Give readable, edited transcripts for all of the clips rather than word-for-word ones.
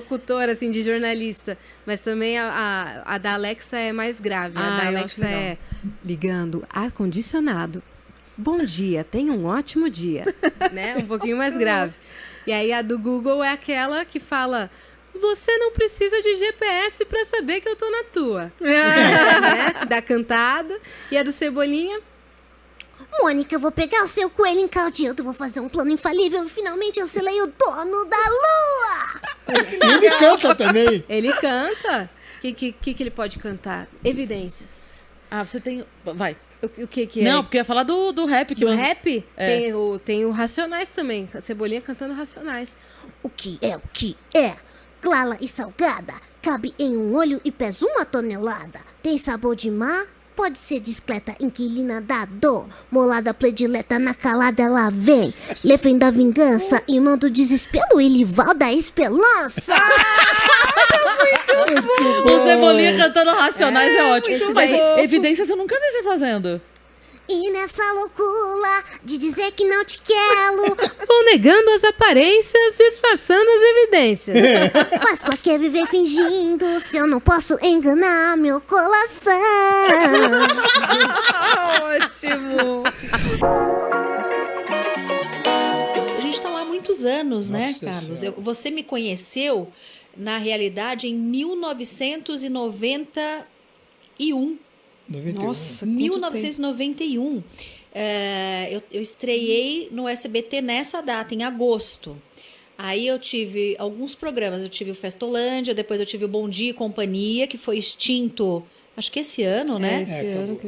locutor, assim, de jornalista. Mas também a da Alexa é mais grave. A da Alexa é ligando ar-condicionado. Bom dia, tenha um ótimo dia. Né? Um pouquinho mais grave. E aí a do Google é aquela que fala... Você não precisa de GPS pra saber que eu tô na tua. Né? Da cantada. E a do Cebolinha... Mônica, eu vou pegar o seu coelho encaldido, vou fazer um plano infalível e finalmente eu selei o dono da lua! Ele canta também. Ele canta. O que ele pode cantar? Evidências. Você tem... Vai. O que é? Não, porque eu ia falar do rap. Do rap? É. Tem o Racionais também. Cebolinha cantando Racionais. O que é? Clara e salgada, cabe em um olho e pesa 1 tonelada. Tem sabor de mar? Pode ser discreta, inquilina da dor. Molada predileta, na calada ela vem. Lefem da vingança, irmão do desespero e rival da esperança. O Cebolinha cantando Racionais é ótimo. Mas daí... Evidências eu nunca vi você fazendo. E nessa loucura de dizer que não te quero, vou negando as aparências, disfarçando as evidências. mas pra que viver fingindo se eu não posso enganar meu coração? Ótimo! A gente tá lá há muitos anos, Nossa né, Carlos? Senhora. Você me conheceu, na realidade, em 1991. 91. Nossa, 1991. Eu estreiei no SBT nessa data, em agosto. Aí eu tive alguns programas. Eu tive o Festolândia, depois eu tive o Bom Dia e Companhia, que foi extinto, acho que esse ano, né? Esse ano que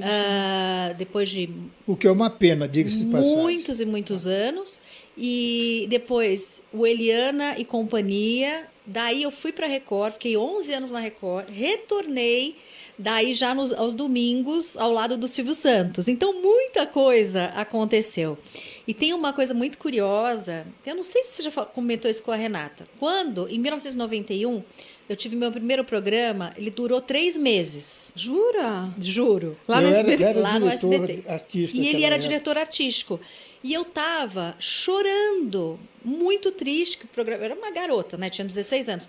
Depois de O que é uma pena, diga-se de passagem. muitos e muitos anos. E depois o Eliana e Companhia. Daí eu fui para Record, fiquei 11 anos na Record, retornei. Daí já aos domingos, ao lado do Silvio Santos. Então, muita coisa aconteceu. E tem uma coisa muito curiosa, eu não sei se você já comentou isso com a Renata. Quando, em 1991, eu tive meu primeiro programa, ele durou 3 meses. Jura? Juro. Lá no SBT. Lá no SBT. Artista, E ele naquela era época. diretor artístico. E eu tava chorando, muito triste, que o programa... Eu era uma garota, né? Tinha 16 anos.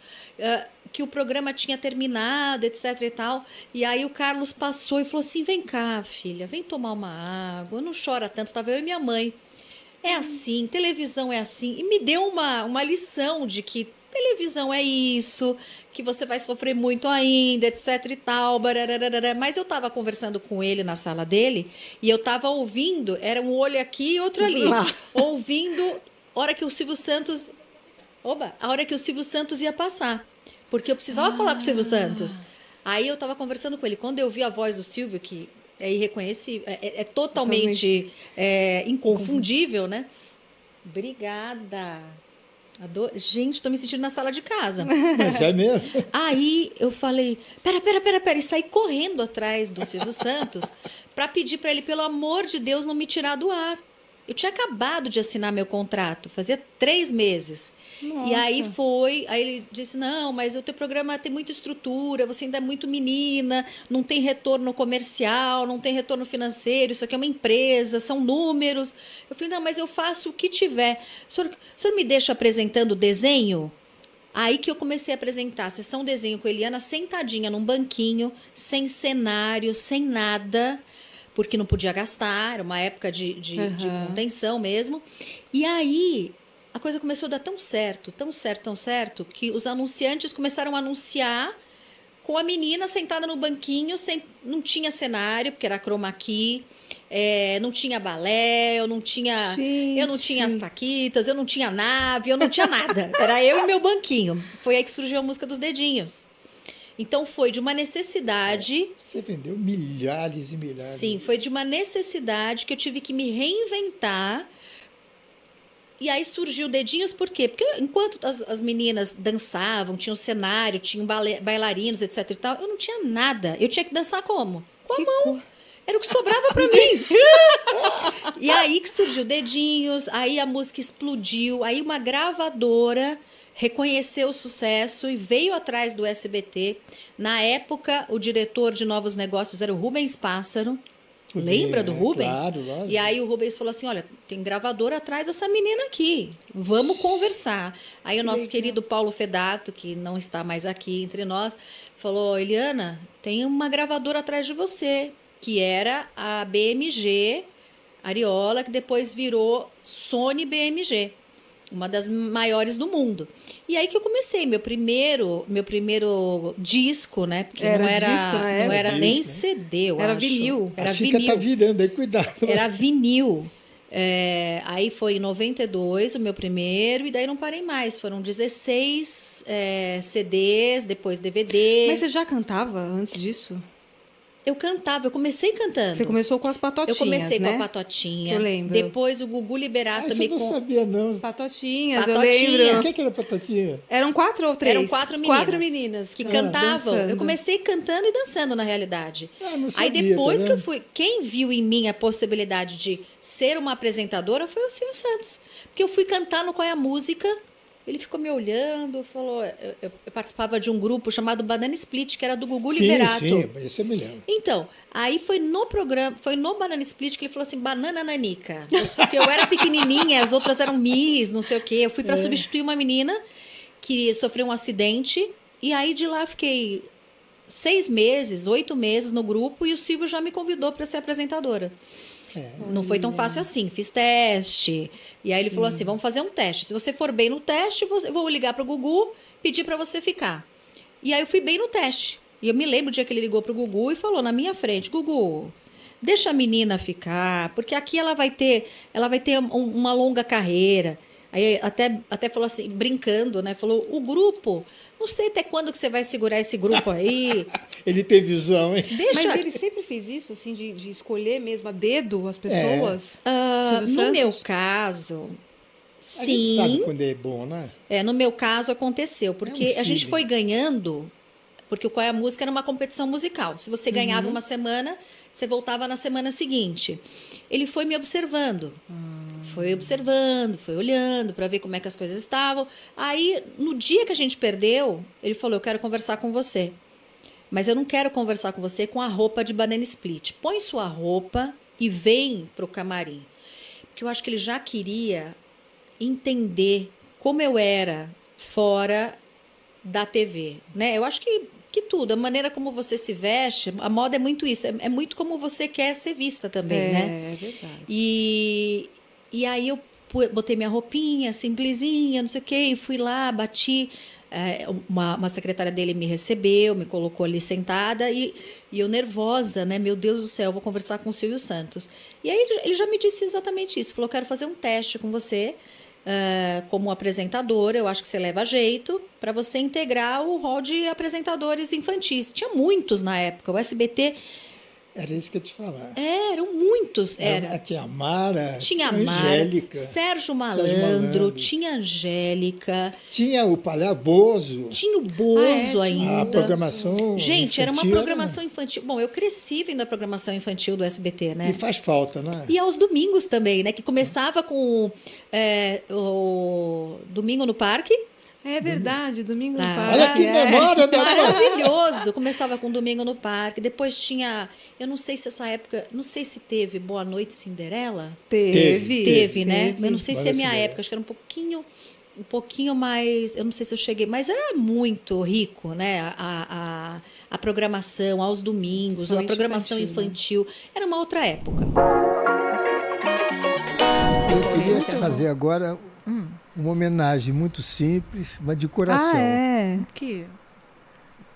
Que o programa tinha terminado, etc e tal. E aí o Carlos passou e falou assim, vem cá, filha, vem tomar uma água, não chora tanto. Tava eu e minha mãe. É assim, televisão é assim. E me deu uma lição de que televisão é isso, que você vai sofrer muito ainda, etc e tal. Barararara. Mas eu estava conversando com ele na sala dele e eu estava ouvindo, era um olho aqui e outro ali, ouvindo a hora que o Silvio Santos ia passar, porque eu precisava falar com o Silvio Santos. Aí eu estava conversando com ele, quando eu vi a voz do Silvio, que é irreconhecível, é totalmente inconfundível, né? Obrigada. Gente, tô me sentindo na sala de casa. Mas é mesmo. Aí eu falei, pera, e saí correndo atrás do Silvio Santos para pedir para ele, pelo amor de Deus, não me tirar do ar. Eu tinha acabado de assinar meu contrato, fazia 3 meses. Nossa. E aí ele disse, não, mas o teu programa tem muita estrutura, você ainda é muito menina, não tem retorno comercial, não tem retorno financeiro, isso aqui é uma empresa, são números. Eu falei, não, mas eu faço o que tiver. O senhor me deixa apresentando desenho? Aí que eu comecei a apresentar a sessão desenho com a Eliana, sentadinha num banquinho, sem cenário, sem nada, porque não podia gastar, era uma época de contenção mesmo. E aí a coisa começou a dar tão certo, que os anunciantes começaram a anunciar com a menina sentada no banquinho, não tinha cenário, porque era chroma key, não tinha balé, eu não tinha as paquitas, eu não tinha nave, eu não tinha nada. Era eu e meu banquinho. Foi aí que surgiu a música dos dedinhos. Então foi de uma necessidade... Você vendeu milhares e milhares. Sim, foi de uma necessidade que eu tive que me reinventar. E aí surgiu Dedinhos, por quê? Porque enquanto as meninas dançavam, tinham cenário, tinham bailarinos, etc e tal, eu não tinha nada. Eu tinha que dançar como? Com a mão. Era o que sobrava para mim. E aí que surgiu Dedinhos, aí a música explodiu, aí uma gravadora reconheceu o sucesso e veio atrás do SBT. Na época, o diretor de novos negócios era o Rubens Pássaro. Lembra do Rubens? Claro, lógico. E aí o Rubens falou assim, olha, tem gravadora atrás dessa menina aqui, vamos conversar. Aí o nosso querido Paulo Fedato, que não está mais aqui entre nós, falou, Eliana, tem uma gravadora atrás de você, que era a BMG Ariola, que depois virou Sony BMG, uma das maiores do mundo. E aí que eu comecei, meu primeiro disco, né? Porque Era não era, disco na não era época? nem Disco, CD, eu Era acho. vinil. Era A Chica vinil. tá virando aí, cuidado. Era vinil. Aí foi em 92 o meu primeiro, e daí não parei mais. Foram 16 CDs, depois DVD. Mas você já cantava antes disso? Eu cantava, eu comecei cantando. Você começou com as patotinhas, Eu comecei né? com a Patotinha. Que eu lembro. Depois o Gugu Liberato Você me não sabia, não. Patotinhas, eu Patotinha. lembro. O que era Patotinha? Eram 4 ou 3? Eram 4 meninas. 4 meninas. Que cantavam. dançando. Eu comecei cantando e dançando, na realidade. Ah, não Aí sabia, depois tá que eu vendo? fui... Quem viu em mim a possibilidade de ser uma apresentadora foi o Silvio Santos. Porque eu fui cantar no Qual é a Música. Ele ficou me olhando, falou... Eu participava de um grupo chamado Banana Split, que era do Gugu Liberato. Sim, isso eu me lembro. Então, aí foi no programa, foi no Banana Split que ele falou assim, Banana Nanica. Porque eu era pequenininha, as outras eram Miss, não sei o quê. Eu fui para substituir uma menina que sofreu um acidente. E aí de lá fiquei 6 meses, 8 meses no grupo, e o Silvio já me convidou para ser apresentadora. Não foi tão fácil assim, fiz teste. E aí ele falou assim, vamos fazer um teste. Se você for bem no teste, eu vou ligar para o Gugu, pedir para você ficar. E aí eu fui bem no teste. E eu me lembro o dia que ele ligou para o Gugu e falou na minha frente, Gugu, deixa a menina ficar, porque aqui ela vai ter uma longa carreira. Aí até falou assim, brincando, né? Falou, o grupo, não sei até quando que você vai segurar esse grupo aí. Ele tem visão, hein? Mas ele sempre fez isso, assim, de escolher mesmo a dedo as pessoas? Silvio No Santos? meu caso, A gente sabe sim. quando é bom, né? No meu caso aconteceu, porque É um a gente feeling. foi ganhando, porque o Qual é a Música era uma competição musical. Se você ganhava uma semana, você voltava na semana seguinte. Ele foi me observando. Foi observando, foi olhando para ver como é que as coisas estavam. Aí, no dia que a gente perdeu, ele falou, eu quero conversar com você. Mas eu não quero conversar com você com a roupa de Banana Split. Põe sua roupa e vem para o camarim. Porque eu acho que ele já queria entender como eu era fora da TV, né? Eu acho que tudo, a maneira como você se veste, a moda é muito isso, é muito como você quer ser vista também, né? É verdade. E aí eu botei minha roupinha simplesinha, não sei o quê, e fui lá, bati. Uma secretária dele me recebeu, me colocou ali sentada e eu nervosa, né? Meu Deus do céu, vou conversar com o Silvio Santos. E aí ele já me disse exatamente isso. Falou, quero fazer um teste com você como apresentadora. Eu acho que você leva jeito para você integrar o rol de apresentadores infantis. Tinha muitos na época. O SBT... Era isso que eu te falar. Eram muitos. Tinha a Mara, Tinha a Mara, Angélica, Sérgio Malandro, tinha a Angélica, tinha o Palhaboso. tinha o Bozo ainda. A programação Gente, era uma infantil programação infantil. Bom, eu cresci vendo a programação infantil do SBT, né? E faz falta, né? E aos domingos também, né? Que começava com o Domingo no Parque. É verdade, domingo no Ah, parque. Olha que memória da Maravilhoso! Começava com Domingo no Parque. Depois tinha... Eu não sei se essa época... Não sei se teve Boa Noite Cinderela. Teve, Né? Eu não sei se é minha Cinderela. época. Acho que era um pouquinho mais... Eu não sei se eu cheguei... Mas era muito rico, né? A programação aos domingos, a Principalmente programação infantil. Era uma outra época. Eu queria te fazer agora uma homenagem muito simples, mas de coração. Ah, é. Que...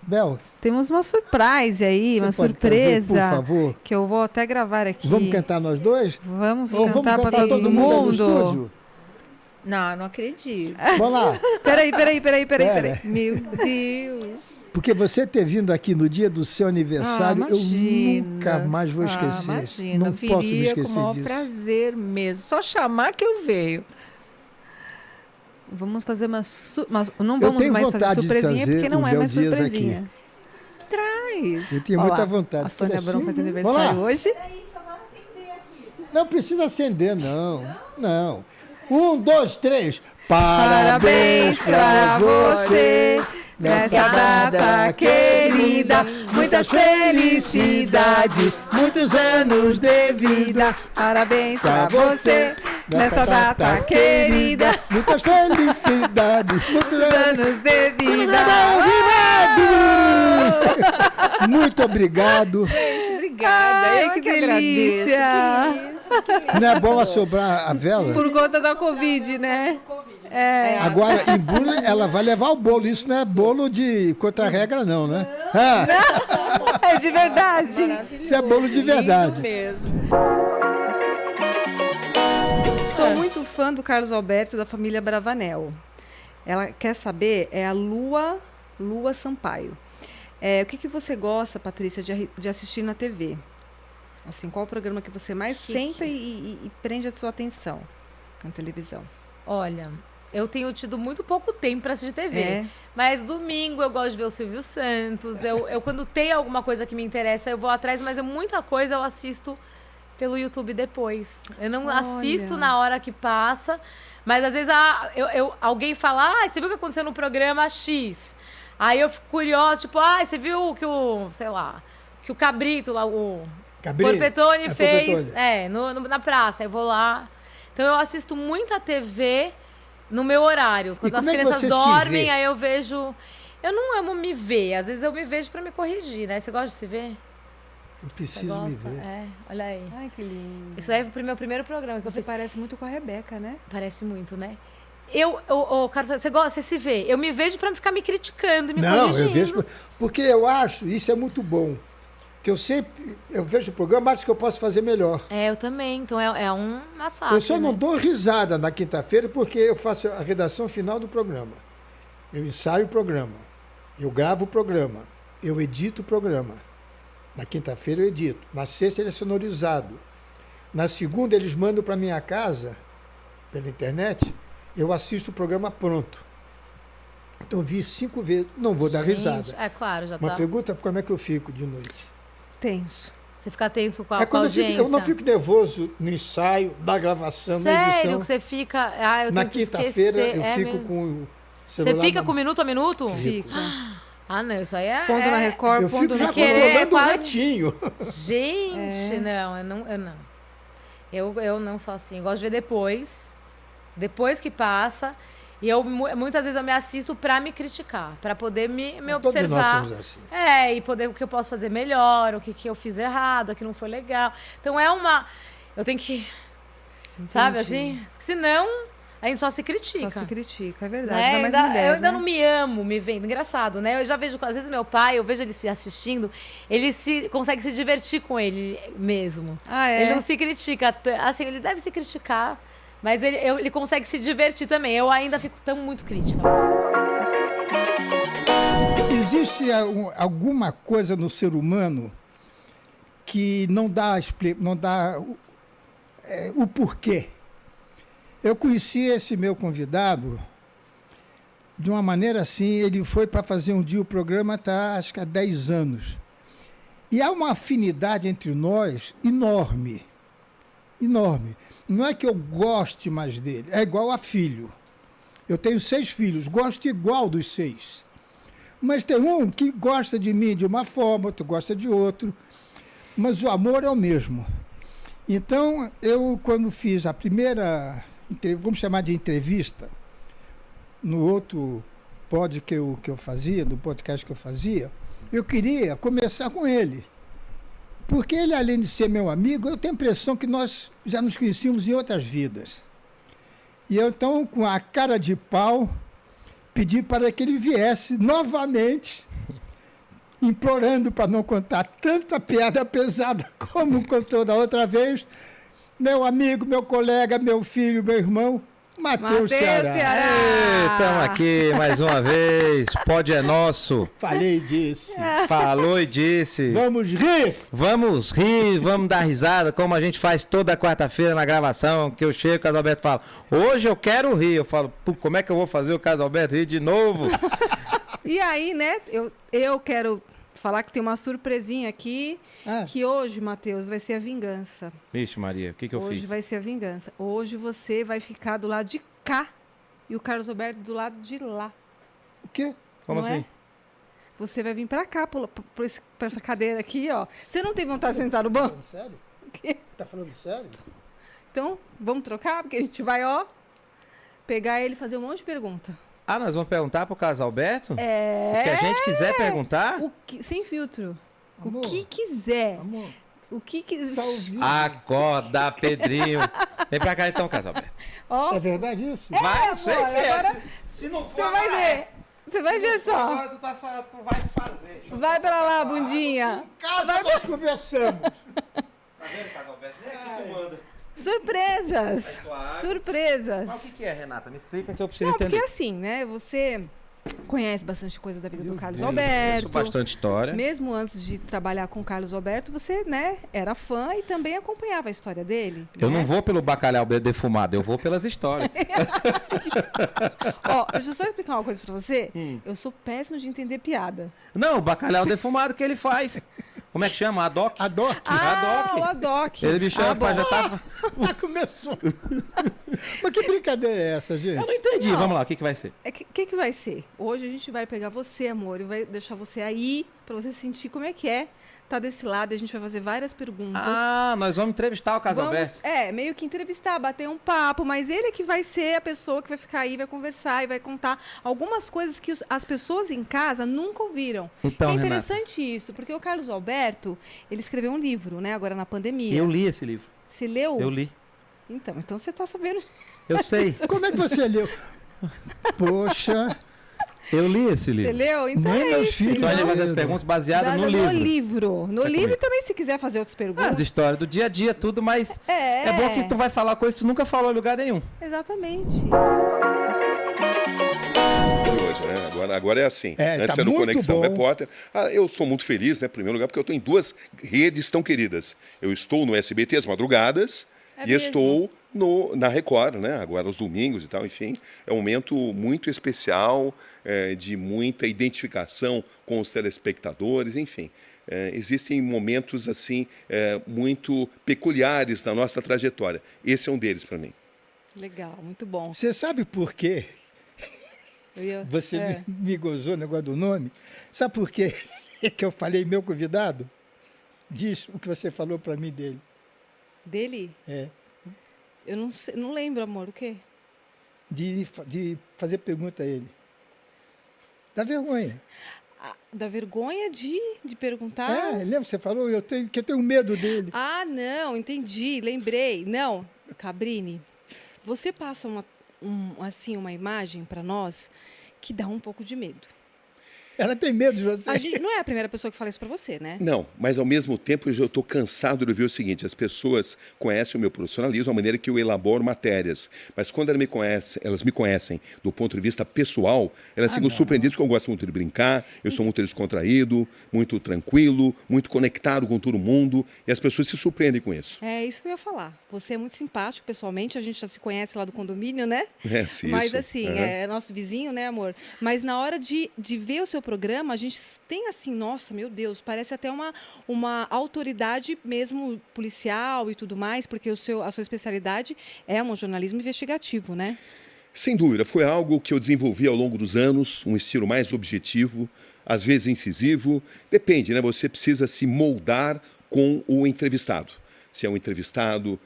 Bel, Temos uma surprise aí, você uma pode surpresa. fazer, por favor? Que eu vou até gravar aqui. Vamos cantar nós dois? Vamos Ou vamos cantar para cantar todo mundo aí no mundo? estúdio? Não, não acredito. Vamos lá. Peraí. Pera. Meu Deus. Porque você ter vindo aqui no dia do seu aniversário, eu imagina. nunca mais vou esquecer. Imagina, Não posso me viria com o esquecer maior disso. prazer mesmo. Só chamar que eu venho. Vamos fazer não vamos tenho mais fazer vontade de surpresinha, trazer porque não o é Bel mais Dias surpresinha. Traz. Eu tenho Ó muita lá, vontade. A Sônia Olha Abrão assim. faz Vamos aniversário lá. hoje. Não precisa acender, não. Não. 1, 2, 3. Parabéns pra você nessa data querida, muitas felicidades, muitos anos de vida. Parabéns pra você, nessa data querida, Muitas felicidades, muitos anos de vida. Muito obrigado. Gente, obrigada. Ai, que delícia. Não é bom assobrar a vela? Por conta da Covid, né? Agora, em bolo, ela vai levar o bolo. Isso não é bolo de contra-regra, não, né? Ah, É de verdade. isso é bolo de verdade. Mesmo. Sou muito fã do Carlos Alberto da família Bravanel. Ela quer saber, é a Lua Sampaio. O que você gosta, Patrícia, de assistir na TV? Assim, qual o programa que você mais senta e prende a sua atenção na televisão? Olha, eu tenho tido muito pouco tempo para assistir TV. Mas domingo eu gosto de ver o Silvio Santos. Eu quando tem alguma coisa que me interessa, eu vou atrás, mas muita coisa eu assisto pelo YouTube depois. Eu não assisto na hora que passa, mas às vezes alguém fala, você viu o que aconteceu no programa X? Aí eu fico curiosa, tipo, você viu que que o Cabrito lá, o Porpetone fez na praça. Eu vou lá. Então eu assisto muita TV no meu horário. Quando as crianças dormem, aí eu vejo. Eu não amo me ver. Às vezes eu me vejo pra me corrigir, né? Você gosta de se ver? Eu preciso me ver. Olha aí. Ai, que lindo. Isso aí é o meu primeiro programa que eu fiz. Você parece muito com a Rebeca, né? Parece muito, né? Carlos, você se vê? Eu me vejo pra ficar me criticando e me Não, corrigindo. eu vejo. Porque eu acho, isso é muito bom. Que eu vejo o programa, acho que eu posso fazer melhor. Eu também. Então é um massacre. Eu só não dou risada na quinta-feira porque eu faço a redação final do programa. Eu ensaio o programa. Eu gravo o programa. Eu edito o programa. Na quinta-feira eu edito. Na sexta ele é sonorizado. Na segunda eles mandam para minha casa, pela internet, eu assisto o programa pronto. Então vi 5 vezes. Não vou dar risada. É claro, já Uma tá. pergunta, como é que eu fico de noite? Tenso. Você fica tenso com a Quando audiência. eu não fico nervoso no ensaio, na gravação, na edição. Sério que você fica... eu Na tenho que quinta-feira esquecer. eu fico mesmo. com o Você celular fica na com minuto a minuto? Fico. Não, isso aí é... Pondo na Record, Eu pondo fico na já querer, controlando o quase- ratinho. Gente, não, eu não. Eu não sou assim. Eu gosto de ver depois que passa. E muitas vezes eu me assisto pra me criticar, pra poder me Todos nós observar. somos assim. E poder o que eu posso fazer melhor, o que eu fiz errado, o que não foi legal. Então eu tenho que. Sabe assim? Porque senão a gente só se critica. Só se critica, é verdade. Né? Ainda mais Eu mulher, ainda né? não me amo me vendo. Engraçado, né? Eu já vejo, às vezes, meu pai, eu vejo ele se assistindo, ele consegue se divertir com ele mesmo. Ele não se critica. Assim, ele deve se criticar, mas ele consegue se divertir também. Eu ainda fico muito crítica. Existe alguma coisa no ser humano que não dá o porquê. Eu conheci esse meu convidado de uma maneira assim, ele foi para fazer um dia o programa, acho que há 10 anos. E há uma afinidade entre nós enorme. Enorme. Não é que eu goste mais dele, é igual a filho. Eu tenho 6 filhos, gosto igual dos 6. Mas tem um que gosta de mim de uma forma, outro gosta de outro. Mas o amor é o mesmo. Então, eu, quando fiz a primeira, vamos chamar de entrevista, no outro podcast que eu fazia, no podcast que eu fazia, eu queria começar com ele. Porque ele, além de ser meu amigo, eu tenho a impressão que nós já nos conhecíamos em outras vidas. E eu, então, com a cara de pau, pedi para que ele viesse novamente, implorando para não contar tanta piada pesada como contou da outra vez, meu amigo, meu colega, meu filho, meu irmão, Matheus Ceará. Estamos aqui mais uma vez. Pod é nosso. Falei e disse. Falou e disse. Vamos rir? Vamos rir, vamos dar risada, como a gente faz toda quarta-feira na gravação, que eu chego, o Carlos Alberto fala, hoje eu quero rir. Eu falo, como é que eu vou fazer o Carlos Alberto rir de novo? E aí, né, eu quero falar que tem uma surpresinha aqui, que hoje, Matheus, vai ser a vingança. Vixe, Maria, o que eu fiz? Hoje vai ser a vingança. Hoje você vai ficar do lado de cá e o Carlos Alberto do lado de lá. O quê? Como não assim? É? Você vai vir pra cá, pra essa cadeira aqui, ó. Você não tem vontade de sentar no banco? Tá falando sério? O quê? Tá falando sério? Então, vamos trocar? Porque a gente vai, ó, pegar ele e fazer um monte de pergunta. Ah, nós vamos perguntar pro Carlos Alberto? É. O que a gente quiser perguntar? Sem filtro. Amor, o que quiser. Amor, O que quiser. tá ouvindo? Acorda, Pedrinho. Vem pra cá então, Carlos Alberto. Ó, É verdade isso? Vai, sei amor, se é. agora Se não for, você vai ver. Você vai ver só. Agora tu vai fazer. Vai pra lá, bundinha. Casa nós conversamos. Tá vendo, Carlos Alberto? Nem aqui tu manda. Surpresas. Aí tu abre. Surpresas. Mas o que é, Renata? Me explica que eu preciso Não, entender. porque assim, né? Você conhece bastante coisa da vida do Carlos Deus, Alberto. Conheço bastante história. Mesmo antes de trabalhar com o Carlos Alberto, você, né, era fã e também acompanhava a história dele. Eu né? não vou pelo bacalhau defumado, eu vou pelas histórias. Ó, deixa eu só explicar uma coisa pra você. Eu sou péssima de entender piada. Não, o bacalhau defumado que ele faz. Como é que chama? Adoc? Adoc. O Adoc. Ele me chama pra já tá... Já começou. Mas que brincadeira é essa, gente? Eu não entendi. Vamos lá, o que vai ser? O que vai ser? Hoje a gente vai pegar você, amor, e vai deixar você aí pra você sentir como é que é tá desse lado. E a gente vai fazer várias perguntas. Ah, nós vamos entrevistar o Carlos Alberto. Meio que entrevistar, bater um papo, mas ele que vai ser a pessoa que vai ficar aí, vai conversar e vai contar algumas coisas que as pessoas em casa nunca ouviram. Então, é Renata, interessante isso, porque o Carlos Alberto, ele escreveu um livro, né, agora na pandemia. eu li esse livro. Você leu? Eu li. Então você tá sabendo. Eu sei. Como é que você leu? Poxa, Eu li esse Você livro. leu? Então Nem é meus isso. filhos Então a gente vai fazer as leram. perguntas baseadas no No livro. livro. No É livro comigo. e também, se quiser fazer outras perguntas. As histórias do dia a dia, tudo, mas é bom que tu vai falar coisas que tu nunca falou em lugar nenhum. Exatamente. Hoje, né? Agora é assim. É, Antes tá era no muito Conexão bom. Repórter. Eu sou muito feliz, né? Em primeiro lugar, porque eu estou em duas redes tão queridas. Eu estou no SBT às madrugadas É e mesmo? estou na Record, né? Agora aos domingos e tal, enfim. É um momento muito especial, de muita identificação com os telespectadores, enfim. Existem momentos assim muito peculiares na nossa trajetória. Esse é um deles para mim. Legal, muito bom. você sabe por quê? Você É. me gozou o negócio do nome? Sabe por quê que eu falei meu convidado? Diz o que você falou para mim dele. Dele? É, Eu não sei, não lembro, amor, o quê? de fazer pergunta a ele. Dá vergonha. Da vergonha de perguntar? Lembra que você falou? Que eu tenho medo dele. Ah, não, entendi, lembrei. Não, Cabrini, você passa uma imagem para nós que dá um pouco de medo. Ela tem medo de você. A gente não é a primeira pessoa que fala isso para você, né? Não, mas ao mesmo tempo eu estou cansado de ouvir o seguinte: as pessoas conhecem o meu profissionalismo, a maneira que eu elaboro matérias, mas quando elas me conhecem do ponto de vista pessoal, elas ficam surpreendidas porque eu gosto muito de brincar, eu sou muito descontraído, muito tranquilo, muito conectado com todo mundo, e as pessoas se surpreendem com isso. É isso que eu ia falar. Você é muito simpático pessoalmente, a gente já se conhece lá do condomínio, né? Sim, Mas isso. assim, Aham. é nosso vizinho, né, amor? Mas na hora de ver o seu programa, a gente tem assim, nossa, meu Deus, parece até uma autoridade mesmo policial e tudo mais, porque a sua especialidade é um jornalismo investigativo, né? Sem dúvida, foi algo que eu desenvolvi ao longo dos anos, um estilo mais objetivo, às vezes incisivo, depende, né? Você precisa se moldar com o entrevistado. Se é um entrevistado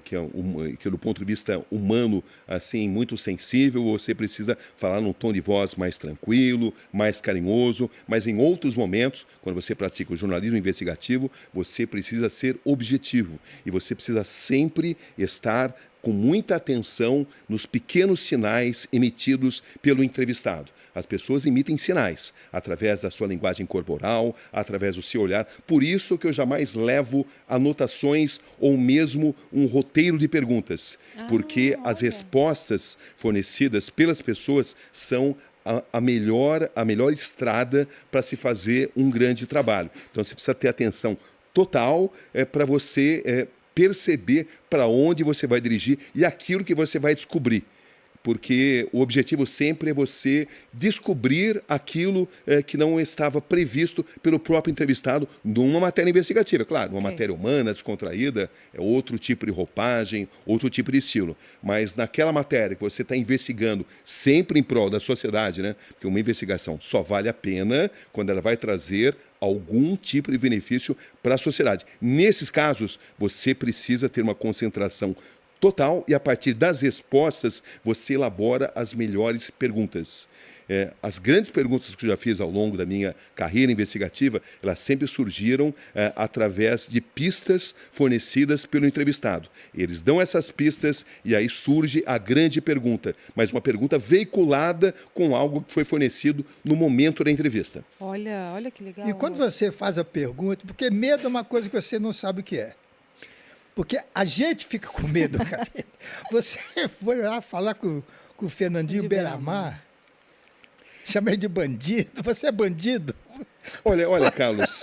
que é do ponto de vista humano, assim, muito sensível, você precisa falar num tom de voz mais tranquilo, mais carinhoso, mas em outros momentos, quando você pratica o jornalismo investigativo, você precisa ser objetivo e você precisa sempre estar com muita atenção nos pequenos sinais emitidos pelo entrevistado. As pessoas emitem sinais através da sua linguagem corporal, através do seu olhar. Por isso que eu jamais levo anotações ou mesmo um roteiro de perguntas, porque as respostas fornecidas pelas pessoas são a melhor estrada para se fazer um grande trabalho. Então você precisa ter atenção total para você perceber para onde você vai dirigir e aquilo que você vai descobrir. porque o objetivo sempre é você descobrir aquilo que não estava previsto pelo próprio entrevistado numa matéria investigativa. Claro, uma matéria humana, descontraída, é outro tipo de roupagem, outro tipo de estilo. Mas naquela matéria que você está investigando sempre em prol da sociedade, né? Porque uma investigação só vale a pena quando ela vai trazer algum tipo de benefício para a sociedade. Nesses casos, você precisa ter uma concentração total e, a partir das respostas, você elabora as melhores perguntas. As grandes perguntas que eu já fiz ao longo da minha carreira investigativa, elas sempre surgiram através de pistas fornecidas pelo entrevistado. Eles dão essas pistas e aí surge a grande pergunta, mas uma pergunta veiculada com algo que foi fornecido no momento da entrevista. Olha que legal. E quando você faz a pergunta, porque medo é uma coisa que você não sabe o que é. Porque a gente fica com medo, cara. Você foi lá falar com o Fernandinho Beiramar, chama ele de bandido. Você é bandido? Olha, Carlos,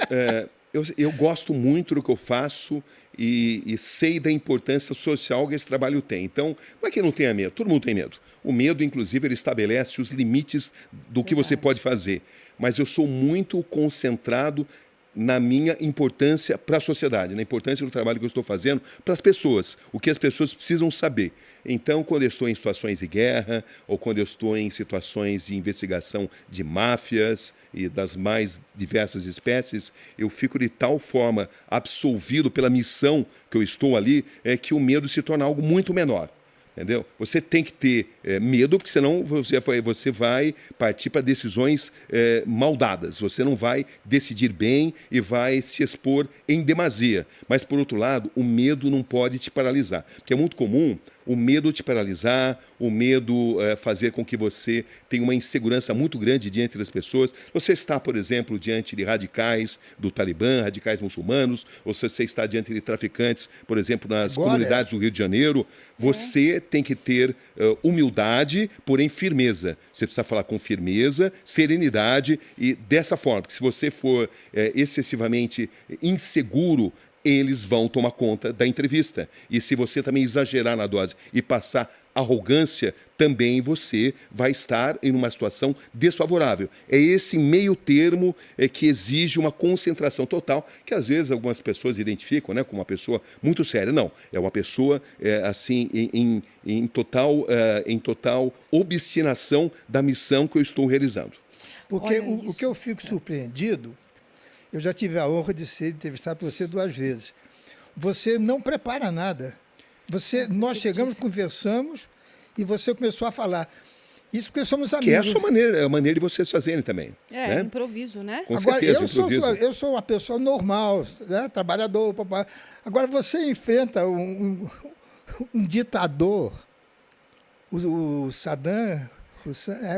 eu gosto muito do que eu faço e sei da importância social que esse trabalho tem. Então, não é que não tenha medo, todo mundo tem medo. O medo, inclusive, ele estabelece os limites do que você pode fazer. Mas eu sou muito concentrado na minha importância para a sociedade, na importância do trabalho que eu estou fazendo para as pessoas, o que as pessoas precisam saber. Então, quando eu estou em situações de guerra, ou quando eu estou em situações de investigação de máfias e das mais diversas espécies, eu fico de tal forma absolvido pela missão que eu estou ali, que o medo se torna algo muito menor. Entendeu? Você tem que ter medo, porque senão você vai partir para decisões maldadas. Você não vai decidir bem e vai se expor em demasia. Mas, por outro lado, o medo não pode te paralisar. Porque é muito comum o medo te paralisar, o medo fazer com que você tenha uma insegurança muito grande diante das pessoas. Você está, por exemplo, diante de radicais do Talibã, radicais muçulmanos, ou se você está diante de traficantes, por exemplo, nas comunidades do Rio de Janeiro, você tem que ter humildade, porém firmeza. Você precisa falar com firmeza, serenidade e dessa forma, porque se você for excessivamente inseguro, eles vão tomar conta da entrevista. E se você também exagerar na dose e passar arrogância, também você vai estar em uma situação desfavorável. É esse meio termo que exige uma concentração total, que às vezes algumas pessoas identificam, né, como uma pessoa muito séria. Não, é uma pessoa assim em total obstinação da missão que eu estou realizando. Porque o que eu fico surpreendido, eu já tive a honra de ser entrevistado por você 2 vezes. Você não prepara nada. Nós chegamos, conversamos e você começou a falar. Isso porque somos amigos. Que é a sua maneira, a maneira de vocês fazerem também. Né? Improviso, né? Com Agora, certeza, eu sou uma pessoa normal, né? Trabalhador. Papai. Agora, você enfrenta um ditador, o Saddam,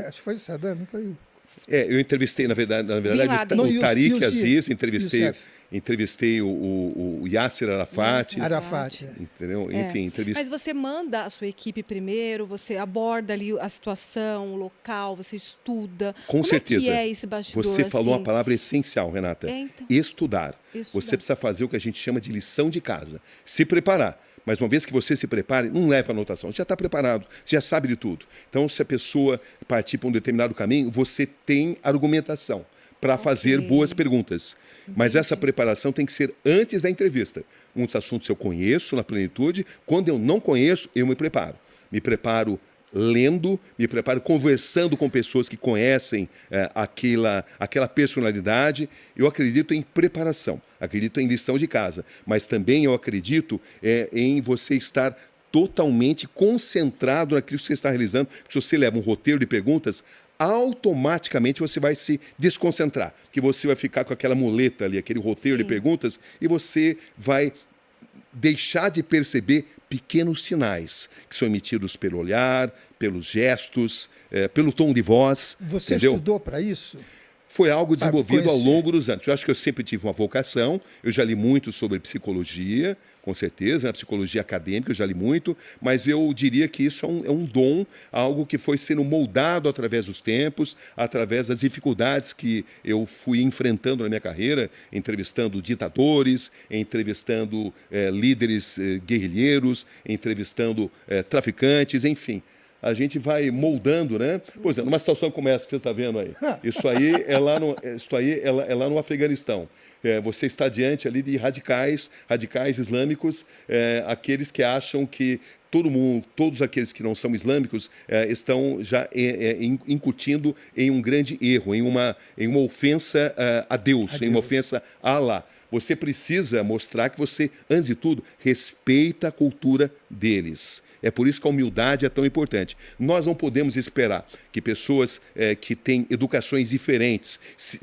acho que foi o Saddam, não foi o... eu entrevistei, na verdade o Tariq Aziz, entrevistei o Yasser Arafat. Entendeu? Enfim, entrevistei. Mas você manda a sua equipe primeiro, você aborda ali a situação, o local, você estuda. Com certeza. Como é que é esse bastidor? Você falou a palavra essencial, Renata. Então. Estudar. Você precisa fazer o que a gente chama de lição de casa. Se preparar. Mas uma vez que você se prepare, não leva anotação. Você já está preparado, você já sabe de tudo. Então, se a pessoa partir para um determinado caminho, você tem argumentação para fazer boas perguntas. Mas essa preparação tem que ser antes da entrevista. Muitos assuntos eu conheço na plenitude. Quando eu não conheço, eu me preparo. Me preparo lendo, me preparo conversando com pessoas que conhecem aquela personalidade. Eu acredito em preparação, acredito em lição de casa, mas também eu acredito em você estar totalmente concentrado naquilo que você está realizando. Se você leva um roteiro de perguntas, automaticamente você vai se desconcentrar, que você vai ficar com aquela muleta ali, aquele roteiro de perguntas, e você vai deixar de perceber pequenos sinais que são emitidos pelo olhar, pelos gestos, pelo tom de voz. Você entendeu? Estudou para isso? Foi algo desenvolvido ao longo dos anos. Eu acho que eu sempre tive uma vocação, eu já li muito sobre psicologia, com certeza, psicologia acadêmica, eu já li muito, mas eu diria que isso é um dom, algo que foi sendo moldado através dos tempos, através das dificuldades que eu fui enfrentando na minha carreira, entrevistando ditadores, entrevistando líderes guerrilheiros, entrevistando traficantes, enfim. a gente vai moldando, né? Por exemplo, numa situação como essa que você está vendo aí. Isso aí é lá no Afeganistão. Você está diante ali de radicais islâmicos, aqueles que acham que todo mundo, todos aqueles que não são islâmicos, estão já incutindo em um grande erro, em uma ofensa a Deus, em uma ofensa a Allah. Você precisa mostrar que você, antes de tudo, respeita a cultura deles. É por isso que a humildade é tão importante. Nós não podemos esperar que pessoas que têm educações diferentes,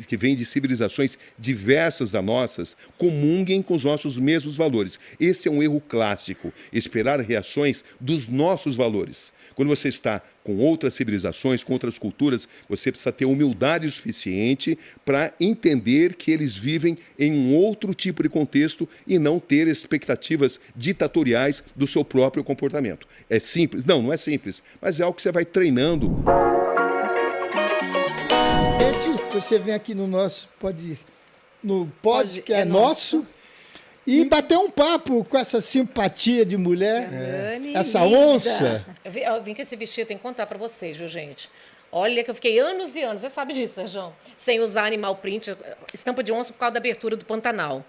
que vêm de civilizações diversas das nossas, comunguem com os nossos mesmos valores. Esse é um erro clássico, esperar reações dos nossos valores. Quando você está com outras civilizações, com outras culturas, você precisa ter humildade suficiente para entender que eles vivem em um outro tipo de contexto e não ter expectativas ditatoriais do seu próprio comportamento. É simples? Não, não é simples, mas é algo que você vai treinando. Você vem aqui no nosso pod que é nosso. E bater um papo com essa simpatia de mulher, essa onça. Eu vim com esse vestido, tenho que contar para vocês, viu, gente? Olha que eu fiquei anos e anos, você sabe disso, Sérgio? Sem usar animal print, estampa de onça por causa da abertura do Pantanal.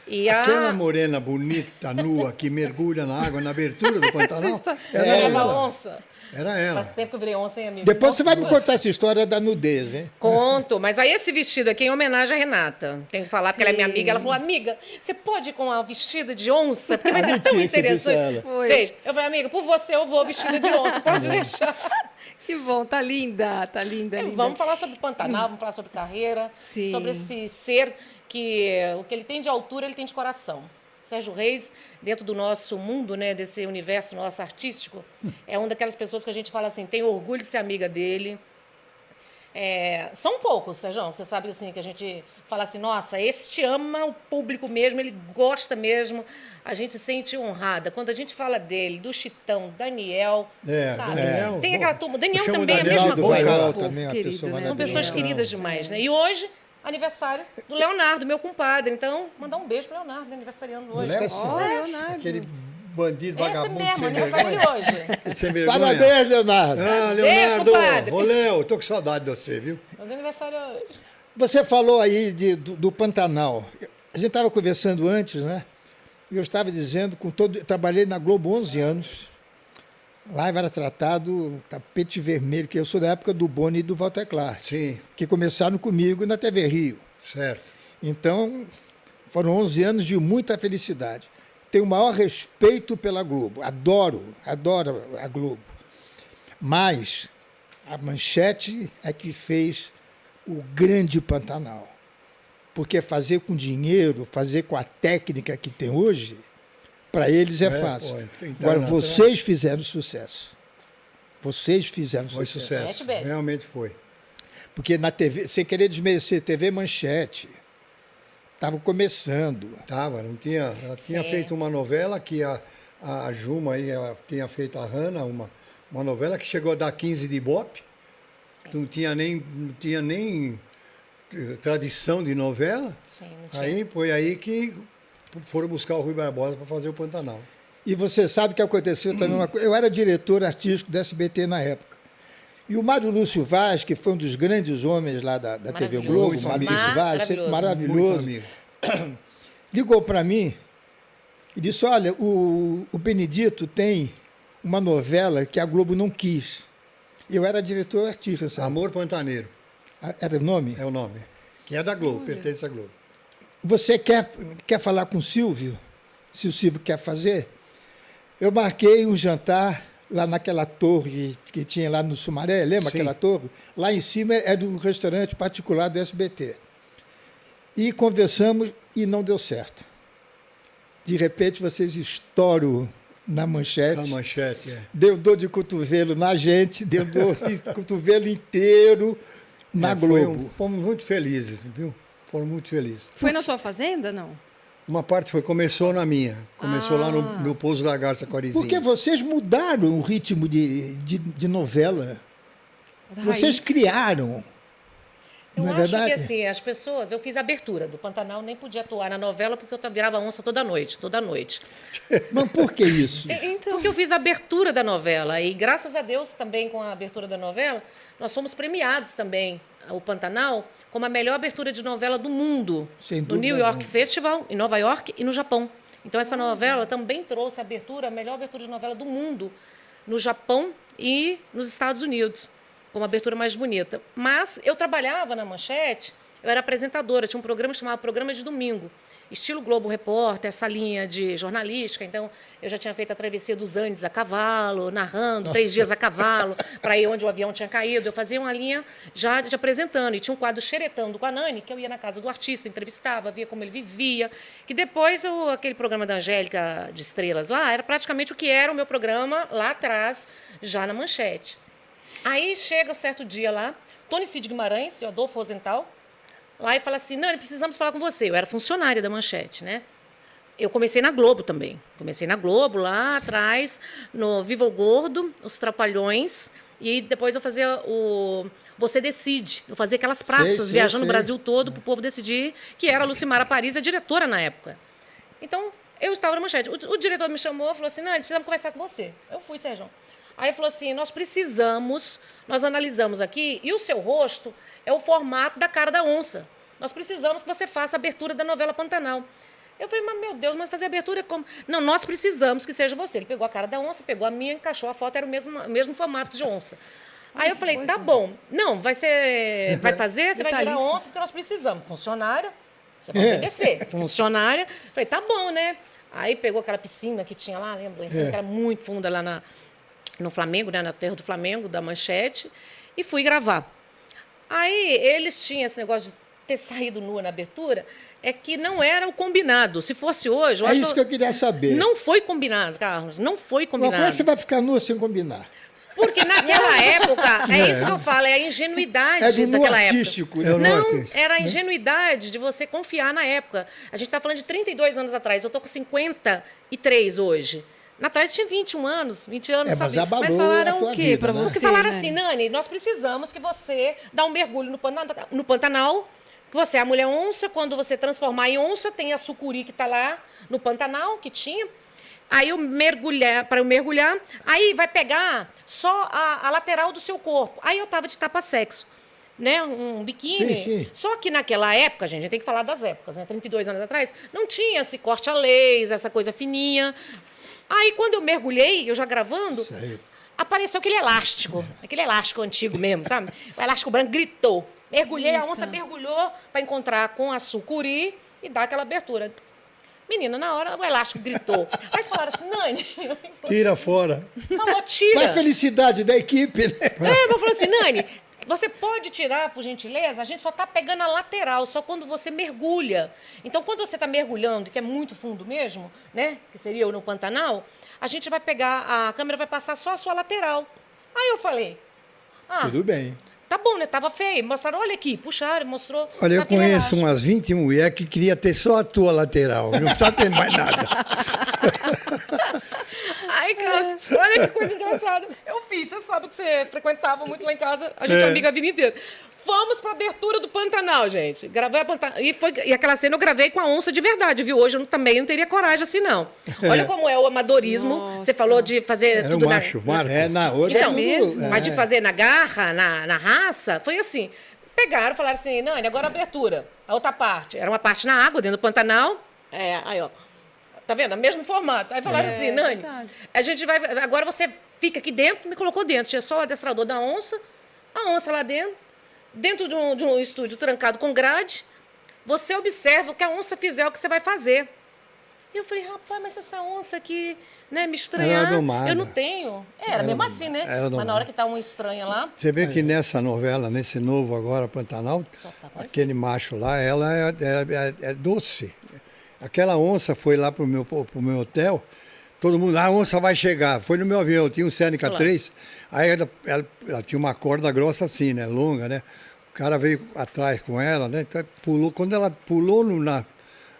Aquela morena bonita, nua, que mergulha na água na abertura do Pantanal, era ela. Onça. Era ela. Faz tempo que eu virei onça, hein, amigo? Depois você vai me contar essa história da nudez, hein? Conto, mas aí esse vestido aqui é em homenagem à Renata. Tenho que falar porque ela é minha amiga. Ela falou, amiga, você pode ir com a vestida de onça? Porque vai ser tão interessante. Fez. Eu falei, amiga, por você eu vou vestida de onça, pode deixar. Que bom, tá linda, linda. Vamos falar sobre Pantanal, vamos falar sobre carreira, sobre esse ser que o que ele tem de altura, ele tem de coração. Sérgio Reis, dentro do nosso mundo, né, desse universo nosso artístico, é uma daquelas pessoas que a gente fala assim, tem orgulho de ser amiga dele. São poucos, Sérgio, você sabe assim, que a gente fala assim, nossa, esse te ama o público mesmo, ele gosta mesmo, a gente sente honrada. Quando a gente fala dele, do Chitão, Daniel, sabe? Daniel, tem aquela turma, Daniel também é a mesma coisa. Também, querido, são pessoas queridas demais, né? E hoje, aniversário do Leonardo, meu compadre. Então, mandar um beijo pro Leonardo, aniversariando hoje. Leonardo. Aquele bandido vagabundo. Esse mesmo, aniversário de hoje. Parabéns, Leonardo. Leonardo. Beijo, compadre. Ô, Léo, tô com saudade de você, viu? Mas aniversário hoje. Você falou aí do Pantanal. A gente estava conversando antes, né? E eu estava dizendo, eu trabalhei na Globo 11 anos. Lá era tratado tapete vermelho, que eu sou da época do Boni e do Walter Clark. Sim. Que começaram comigo na TV Rio. Certo. Então, foram 11 anos de muita felicidade. Tenho o maior respeito pela Globo. Adoro a Globo. Mas a Manchete é que fez o grande Pantanal. Porque fazer com dinheiro, fazer com a técnica que tem hoje, para eles é fácil. Agora, vocês fizeram sucesso. Vocês fizeram sucesso. Realmente foi. Porque na TV, sem querer desmerecer, TV Manchete, estava começando. Não tinha. Ela tinha feito uma novela que a Juma aí, ela tinha feito a Hannah, uma novela que chegou a dar 15 de Ibope. Não tinha nem tradição de novela. Aí foi aí que foram buscar o Rui Barbosa para fazer o Pantanal. E você sabe que aconteceu também uma coisa. Eu era diretor artístico da SBT na época. E o Mário Lúcio Vaz, que foi um dos grandes homens lá da TV Globo, o Mário Lúcio Vaz, sempre maravilhoso, ligou para mim e disse, olha, o Benedito tem uma novela que a Globo não quis. Eu era diretor artista, sabe? Amor Pantaneiro. Era o nome? É o nome. Que é da Globo, pertence à Globo. Você quer falar com o Silvio? Se o Silvio quer fazer? Eu marquei um jantar lá naquela torre que tinha lá no Sumaré, lembra aquela torre? Lá em cima era um restaurante particular do SBT. E conversamos e não deu certo. De repente, vocês estouram na Manchete. Na Manchete, Deu dor de cotovelo na gente, deu dor de cotovelo inteiro na Globo. Fomos muito felizes, viu? Fomos muito felizes. Foi na sua fazenda, não? Uma parte começou na minha. Começou lá no Pouso da Garça Corizinho. Porque vocês mudaram o ritmo de novela. Vocês criaram. Eu Não é acho verdade? que assim, as pessoas, eu fiz a abertura do Pantanal, nem podia atuar na novela porque eu virava onça toda noite. Mas por que isso? Então... Porque eu fiz a abertura da novela e graças a Deus também com a abertura da novela, nós fomos premiados também, o Pantanal, como a melhor abertura de novela do mundo, no New York Festival, em Nova York e no Japão. Então essa novela também trouxe a melhor abertura de novela do mundo, no Japão e nos Estados Unidos, como a abertura mais bonita. Mas eu trabalhava na Manchete, eu era apresentadora, tinha um programa chamado Programa de Domingo, estilo Globo Repórter, essa linha de jornalística. Então, eu já tinha feito a travessia dos Andes a cavalo, narrando 3 dias a cavalo, para ir onde o avião tinha caído. Eu fazia uma linha já de apresentando. E tinha um quadro Xeretando com a Nani, que eu ia na casa do artista, entrevistava, via como ele vivia. Que depois, aquele programa da Angélica de Estrelas lá, era praticamente o que era o meu programa lá atrás, já na Manchete. Aí chega um certo dia lá, Tony Cid Guimarães e Adolfo Rosenthal, lá e fala assim, Nani, precisamos falar com você. Eu era funcionária da Manchete, né? Eu comecei na Globo também. Comecei na Globo, lá atrás, no Viva o Gordo, Os Trapalhões, e depois eu fazia o Você Decide. Eu fazia aquelas praças, viajando o Brasil todo para o povo decidir, que era a Lucimara Paris, a diretora na época. Então, eu estava na Manchete. O diretor me chamou e falou assim, Nani, precisamos conversar com você. Eu fui, Sérgio. Aí falou assim, nós analisamos aqui, e o seu rosto é o formato da cara da onça. Nós precisamos que você faça a abertura da novela Pantanal. Eu falei, mas meu Deus, mas fazer abertura como? Não, nós precisamos que seja você. Ele pegou a cara da onça, pegou a minha, encaixou a foto, era o mesmo formato de onça. Aí eu falei, tá bom. Não, vai fazer, você vai virar onça, porque nós precisamos. Funcionária, você vai obedecer. Funcionária. Falei, tá bom, né? Aí pegou aquela piscina que tinha lá, lembra? Que era muito funda lá no Flamengo, né, no aterro do Flamengo, da Manchete, e fui gravar. Aí eles tinham esse negócio de ter saído nua na abertura, é que não era o combinado. Se fosse hoje... É isso que eu queria saber. Não foi combinado, Carlos, não foi combinado. Mas como é que você vai ficar nua sem combinar? Porque naquela época, é isso que eu falo, é a ingenuidade daquela artístico, época. Não, era a ingenuidade de você confiar na época. A gente está falando de 32 anos atrás, eu estou com 53 hoje. Atrás tinha 21 anos, 20 anos, mas sabe? abalou Mas falaram a o quê vida, para né? você? Porque falaram assim, Nani, nós precisamos que você dá um mergulho no Pantanal, que você é a mulher onça, quando você transformar em onça, tem a sucuri que está lá no Pantanal, que tinha. Aí para eu mergulhar, aí vai pegar só a lateral do seu corpo. Aí eu estava de tapa-sexo, né? Um biquíni. Sim. Só que naquela época, gente, a gente tem que falar das épocas, né? 32 anos atrás, não tinha esse corte a laser, essa coisa fininha. Aí, quando eu mergulhei, eu já gravando, apareceu aquele elástico antigo mesmo, sabe? O elástico branco gritou. Mergulhei, a onça mergulhou para encontrar com a sucuri e dar aquela abertura. Menina, na hora, o elástico gritou. Aí eles falaram assim, Nani... Tira fora. Falou, tira. Mas a felicidade da equipe, né? Eu falei assim, Nani, você pode tirar, por gentileza? A gente só está pegando a lateral, só quando você mergulha. Então, quando você está mergulhando, que é muito fundo mesmo, né? Que seria no Pantanal, a gente vai pegar, a câmera vai passar só a sua lateral. Aí eu falei, tudo bem. Tá bom, né? Tava feio. Mostraram, olha aqui, puxaram, mostrou. Olha, eu conheço umas 20 mulheres que queria ter só a tua lateral. Não está tendo mais nada. Ai, Carlos, olha que coisa engraçada. Eu fiz, você sabe que você frequentava muito lá em casa, a gente é amiga a vida inteira. Vamos para a abertura do Pantanal, gente. Gravei a Pantanal. E aquela cena eu gravei com a onça de verdade, viu? Hoje eu também não teria coragem assim, não. Olha como é o amadorismo. Nossa. Você falou de fazer era tudo um macho, hoje então, é mesmo. Mas de fazer na garra, na raça, foi assim. Pegaram, falaram assim, Nani, agora a abertura. A outra parte. Era uma parte na água, dentro do Pantanal. Aí, ó. Tá vendo? O mesmo formato. Aí falaram assim, Nani, a gente vai... Agora você fica aqui dentro, me colocou dentro. Tinha só o adestrador da onça, a onça lá dentro de um estúdio trancado com grade, você observa o que a onça fizer, o que você vai fazer. E eu falei, rapaz, mas essa onça aqui, né, me estranhar, eu não tenho. Era mesmo assim, né? Mas na hora que tá uma estranha lá... Você vê que nessa novela, nesse novo agora, Pantanal, aquele macho lá, ela é doce. Aquela onça foi lá pro meu hotel, todo mundo, a onça vai chegar. Foi no meu avião, eu tinha um Seneca 3, aí ela tinha uma corda grossa assim, né, longa, né? O cara veio atrás com ela, né? Então, pulou, quando ela pulou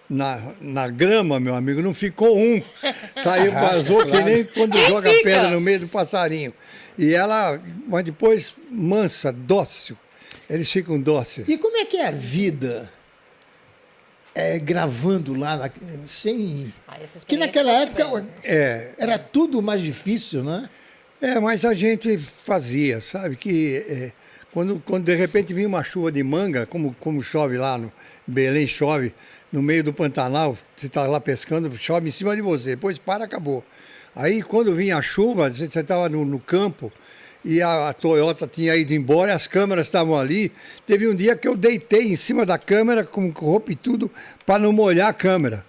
na grama, meu amigo, não ficou um. Saiu, vazou, que nem quando joga pedra no meio do passarinho. E ela, mas depois, mansa, dócil. Eles ficam dóceis. E como é que é a vida gravando lá, sem... Que naquela época era tudo mais difícil, né? Mas a gente fazia, sabe? Que quando de repente vinha uma chuva de manga, como chove lá no Belém, chove no meio do Pantanal, você está lá pescando, chove em cima de você, depois para, acabou. Aí quando vinha a chuva, você estava no campo e a Toyota tinha ido embora, as câmeras estavam ali. Teve um dia que eu deitei em cima da câmera com roupa e tudo para não molhar a câmera.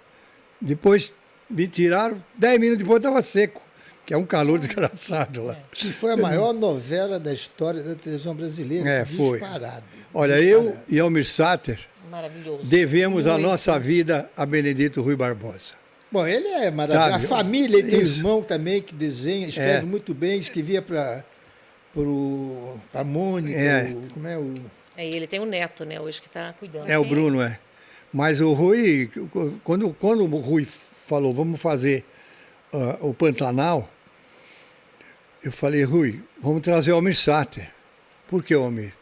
Depois me tiraram, 10 minutos depois estava seco. Que é um calor desgraçado lá. Que foi a maior novela da história da televisão brasileira. Foi. Disparado. Olha, eu e Almir Sater devemos a nossa vida a Benedito Rui Barbosa. Bom, ele é maravilhoso. A família, ele tem um irmão também que desenha, escreve muito bem, escrevia para a Mônica. Como é o... ele tem um neto, né, hoje que está cuidando. O Bruno, Mas o Rui, quando o Rui falou, vamos fazer o Pantanal, eu falei, Rui, vamos trazer o Almir Sater. Por que o Almir?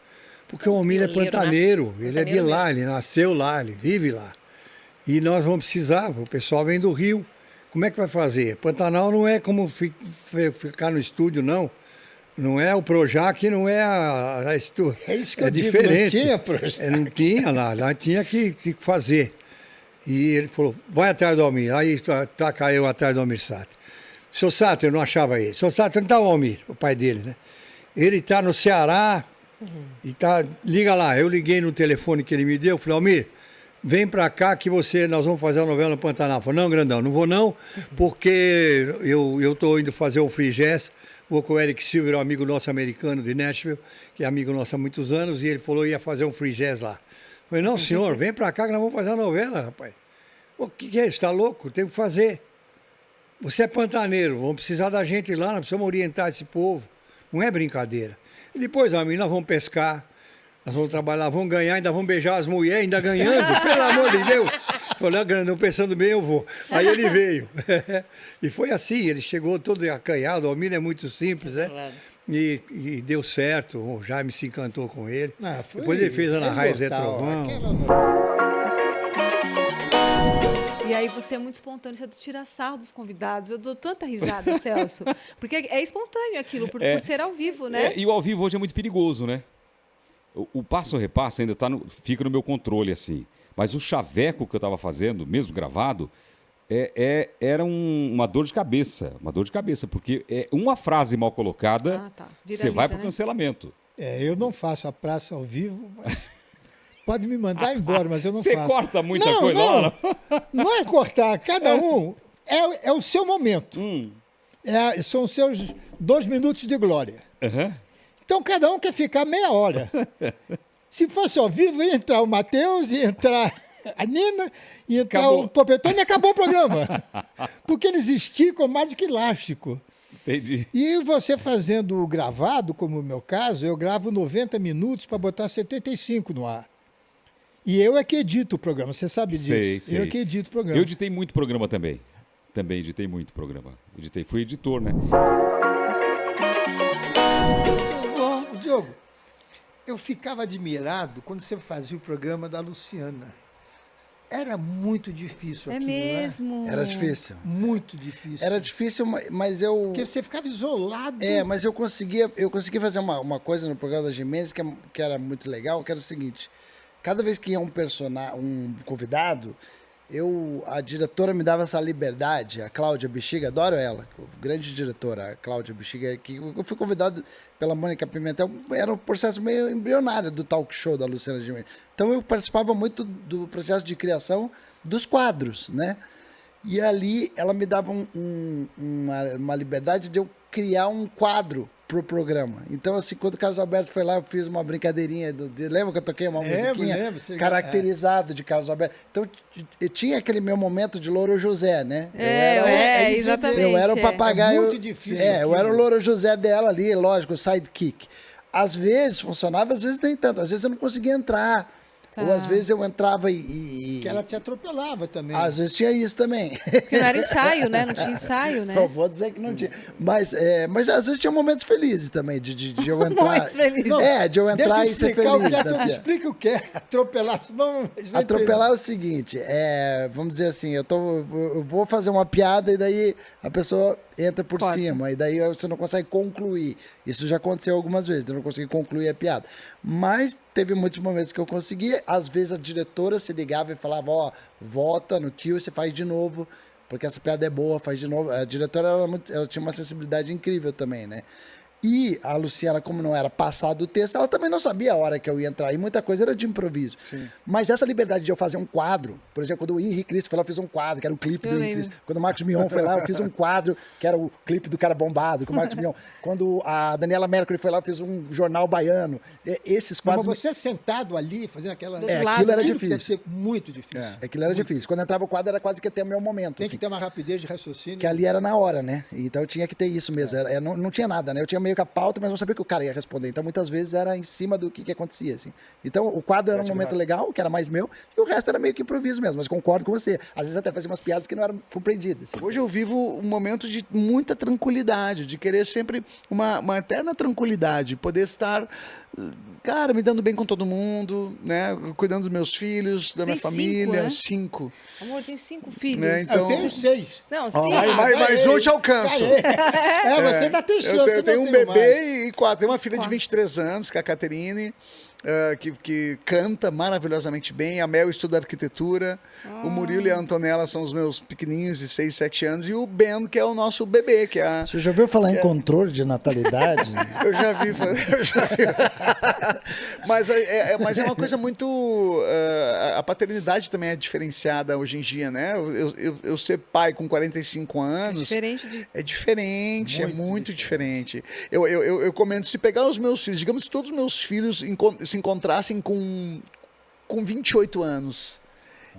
Porque o Almir é pantaneiro, né? Ele é de lá, ele nasceu lá, ele vive lá. E nós vamos precisar, o pessoal vem do Rio. Como é que vai fazer? Pantanal não é como ficar no estúdio, não. Não é o Projac, não é a estúdio. É isso que eu diferente. Digo, não tinha Projac. Não tinha lá tinha que fazer. E ele falou, vai atrás do Almir. Aí caiu atrás do Almir Sater. Seu Sater, eu não achava ele. Seu Sater, não está o Almir, o pai dele, né? Ele está no Ceará e liga lá. Eu liguei no telefone que ele me deu, falei, Almir, vem para cá que nós vamos fazer a novela no Pantanal. Falei, não, grandão, não vou não, porque eu estou indo fazer um free jazz, vou com o Eric Silver, um amigo nosso americano de Nashville, que é amigo nosso há muitos anos, e ele falou que ia fazer um free jazz lá. Falei, não, senhor, vem para cá que nós vamos fazer a novela, rapaz. O que é isso? Está louco? Tem que fazer. Você é pantaneiro, vamos precisar da gente lá, nós precisamos orientar esse povo. Não é brincadeira. E depois, amigo, nós vamos pescar, nós vamos trabalhar, vamos ganhar, ainda vamos beijar as mulheres, ainda ganhando, pelo amor de Deus. Falei, grandão, pensando bem, eu vou. Aí ele veio. E foi assim, ele chegou todo acanhado, o Almir é muito simples, né? Claro. E deu certo, o Jaime se encantou com ele. Depois ele fez Ana Raiz Zé Trovão. E aí você é muito espontâneo, você tira sarro dos convidados. Eu dou tanta risada, Celso. Porque é espontâneo aquilo, por ser ao vivo, né? E o ao vivo hoje é muito perigoso, né? O passo-repasso ainda fica no meu controle, assim. Mas o chaveco que eu estava fazendo, mesmo gravado, era uma dor de cabeça. Uma dor de cabeça, porque uma frase mal colocada, você vai para o cancelamento. Eu não faço a praça ao vivo, mas... Pode me mandar embora, mas eu não faço. Você corta muita coisa lá? Não é cortar. Cada um é o seu momento. São os seus 2 minutos de glória. Uhum. Então, cada um quer ficar meia hora. Se fosse ao vivo, ia entrar o Matheus, ia entrar a Nina, ia entrar o Popetone e acabou o programa. Porque eles esticam mais do que elástico. Entendi. E você fazendo o gravado, como o meu caso, eu gravo 90 minutos para botar 75 no ar. E eu é que edito o programa, você sabe disso. Sei. Eu é que edito o programa. Eu editei muito programa também. Também editei muito programa. Fui editor, né? Diogo, eu ficava admirado quando você fazia o programa da Luciana. Era muito difícil aquilo, mesmo? Né? Era difícil. Muito difícil. Era difícil, mas eu... Porque você ficava isolado. Mas eu consegui fazer uma coisa no programa da Gimenez que era muito legal, que era o seguinte... Cada vez que ia um convidado, a diretora me dava essa liberdade, a Cláudia Bexiga, adoro ela, grande diretora, a Cláudia Bexiga, que eu fui convidado pela Mônica Pimentel, era um processo meio embrionário do talk show da Luciana Gimenez. Então eu participava muito do processo de criação dos quadros, né? E ali ela me dava uma liberdade de eu criar um quadro pro programa. Então, assim, quando o Carlos Alberto foi lá, eu fiz uma brincadeirinha. Lembra que eu toquei uma musiquinha caracterizado de Carlos Alberto? Então, eu tinha aquele meu momento de Louro José, né? Exatamente. Eu era o papagaio. É muito difícil. Eu era o Louro José dela ali, lógico, o sidekick. Às vezes funcionava, às vezes nem tanto. Às vezes eu não conseguia entrar. Ou às vezes eu entrava e... Que ela te atropelava também. Às vezes tinha isso também. Porque não era ensaio, né? Não tinha ensaio, né? Não vou dizer que não tinha. Mas às vezes tinha momentos felizes também, de eu entrar... Momentos felizes. De eu entrar e ser feliz. Explica o que é atropelar, senão... Atropelar é o seguinte, vamos dizer assim, eu vou fazer uma piada e daí a pessoa entra por cima, e daí você não consegue concluir. Isso já aconteceu algumas vezes, eu não consegui concluir a piada. Mas teve muitos momentos que eu consegui, às vezes a diretora se ligava e falava, volta no kill, você faz de novo, porque essa piada é boa, faz de novo. A diretora, ela tinha uma sensibilidade incrível também, né? E a Luciana, como não era passado o texto, ela também não sabia a hora que eu ia entrar. E muita coisa era de improviso. Sim. Mas essa liberdade de eu fazer um quadro, por exemplo, quando o Henrique Cristo foi lá, eu fiz um quadro, que era um clipe do Henrique Cristo. Quando o Marcos Mion foi lá, eu fiz um quadro, que era o clipe do cara bombado, com o Marcos Mion. Quando a Daniela Mercury foi lá, eu fiz um jornal baiano. Esses quadros... Mas você sentado ali, fazendo aquela... aquilo era difícil. Deve ser muito difícil. Aquilo era difícil. Quando entrava o quadro, era quase que até o meu momento. Tem que ter uma rapidez de raciocínio. Que ali era na hora, né? Então eu tinha que ter isso mesmo. Não tinha nada, né? Eu tinha meio que a pauta, mas não sabia que o cara ia responder. Então, muitas vezes, era em cima do que acontecia, assim. Então, o quadro era um momento legal, que era mais meu, e o resto era meio que improviso mesmo, mas concordo com você. Às vezes, até fazia umas piadas que não eram compreendidas. Assim. Hoje eu vivo um momento de muita tranquilidade, de querer sempre uma eterna tranquilidade, poder estar, cara, me dando bem com todo mundo, né? Cuidando dos meus filhos, da minha família. Né? 5. Amor, tem 5 filhos. Né? Então... Eu tenho 6. Não, 5. Mas um te alcanço. Você ainda tem chance. Eu tenho um bebê e 4. Tenho uma filha de 23 anos, que é a Caterine, que canta maravilhosamente bem. A Mel estuda arquitetura. O Murilo e a Antonella são os meus pequenininhos de 6, 7 anos. E o Ben, que é o nosso bebê. Que é Você já ouviu falar em controle de natalidade? Eu já vi. Mas é uma coisa muito... a paternidade também é diferenciada hoje em dia, né? Eu ser pai com 45 anos... É diferente, muito diferente. Eu comento, se pegar os meus filhos, digamos que todos os meus filhos se encontrassem com 28 anos...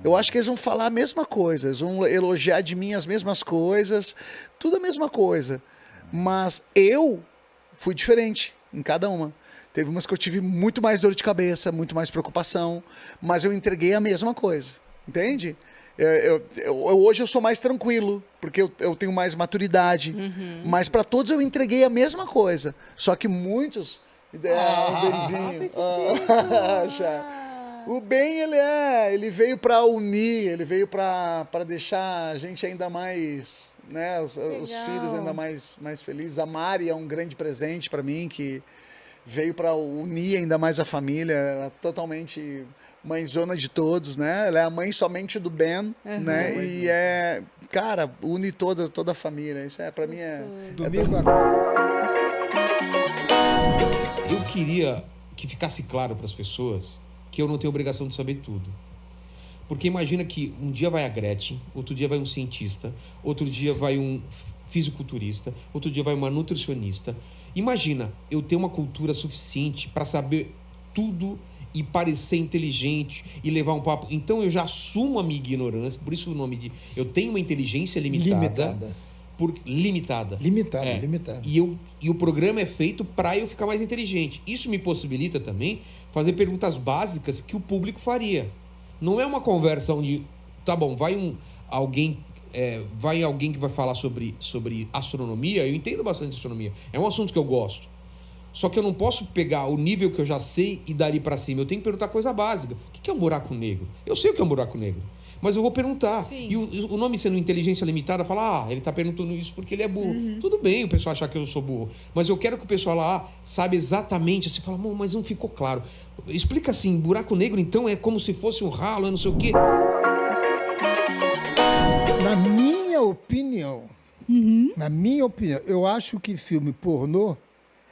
Eu acho que eles vão falar a mesma coisa, eles vão elogiar de mim as mesmas coisas, tudo a mesma coisa. Mas eu fui diferente em cada uma. Teve umas que eu tive muito mais dor de cabeça, muito mais preocupação, mas eu entreguei a mesma coisa, entende? Hoje eu sou mais tranquilo, porque eu tenho mais maturidade, mas para todos eu entreguei a mesma coisa. Só que muitos... O bem, ele veio para unir, ele veio para deixar a gente ainda mais, né, os filhos ainda mais felizes. A Mari é um grande presente para mim, que veio para unir ainda mais a família. Ela é totalmente mãezona de todos, né? Ela é a mãe somente do Ben, né? E cara, une toda a família. Isso para mim Domingo Eu queria que ficasse claro para as pessoas que eu não tenho obrigação de saber tudo. Porque imagina que um dia vai a Gretchen, outro dia vai um cientista, outro dia vai um fisiculturista, outro dia vai uma nutricionista. Imagina eu ter uma cultura suficiente para saber tudo e parecer inteligente e levar um papo. Então eu já assumo a minha ignorância, por isso o nome de... Eu tenho uma inteligência limitada. Limitada. E o programa é feito para eu ficar mais inteligente. Isso me possibilita também fazer perguntas básicas que o público faria. Não é uma conversa onde, tá bom, vai alguém que vai falar sobre astronomia. Eu entendo bastante astronomia. É um assunto que eu gosto. Só que eu não posso pegar o nível que eu já sei e dali para cima. Eu tenho que perguntar coisa básica. O que é um buraco negro? Eu sei o que é um buraco negro. Mas eu vou perguntar. Sim. E o nome sendo inteligência limitada, fala, ele está perguntando isso porque ele é burro. Tudo bem o pessoal achar que eu sou burro. Mas eu quero que o pessoal lá saiba exatamente. Você fala, mas não ficou claro. Explica assim, buraco negro então é como se fosse um ralo, é não sei o quê. Na minha opinião, eu acho que filme pornô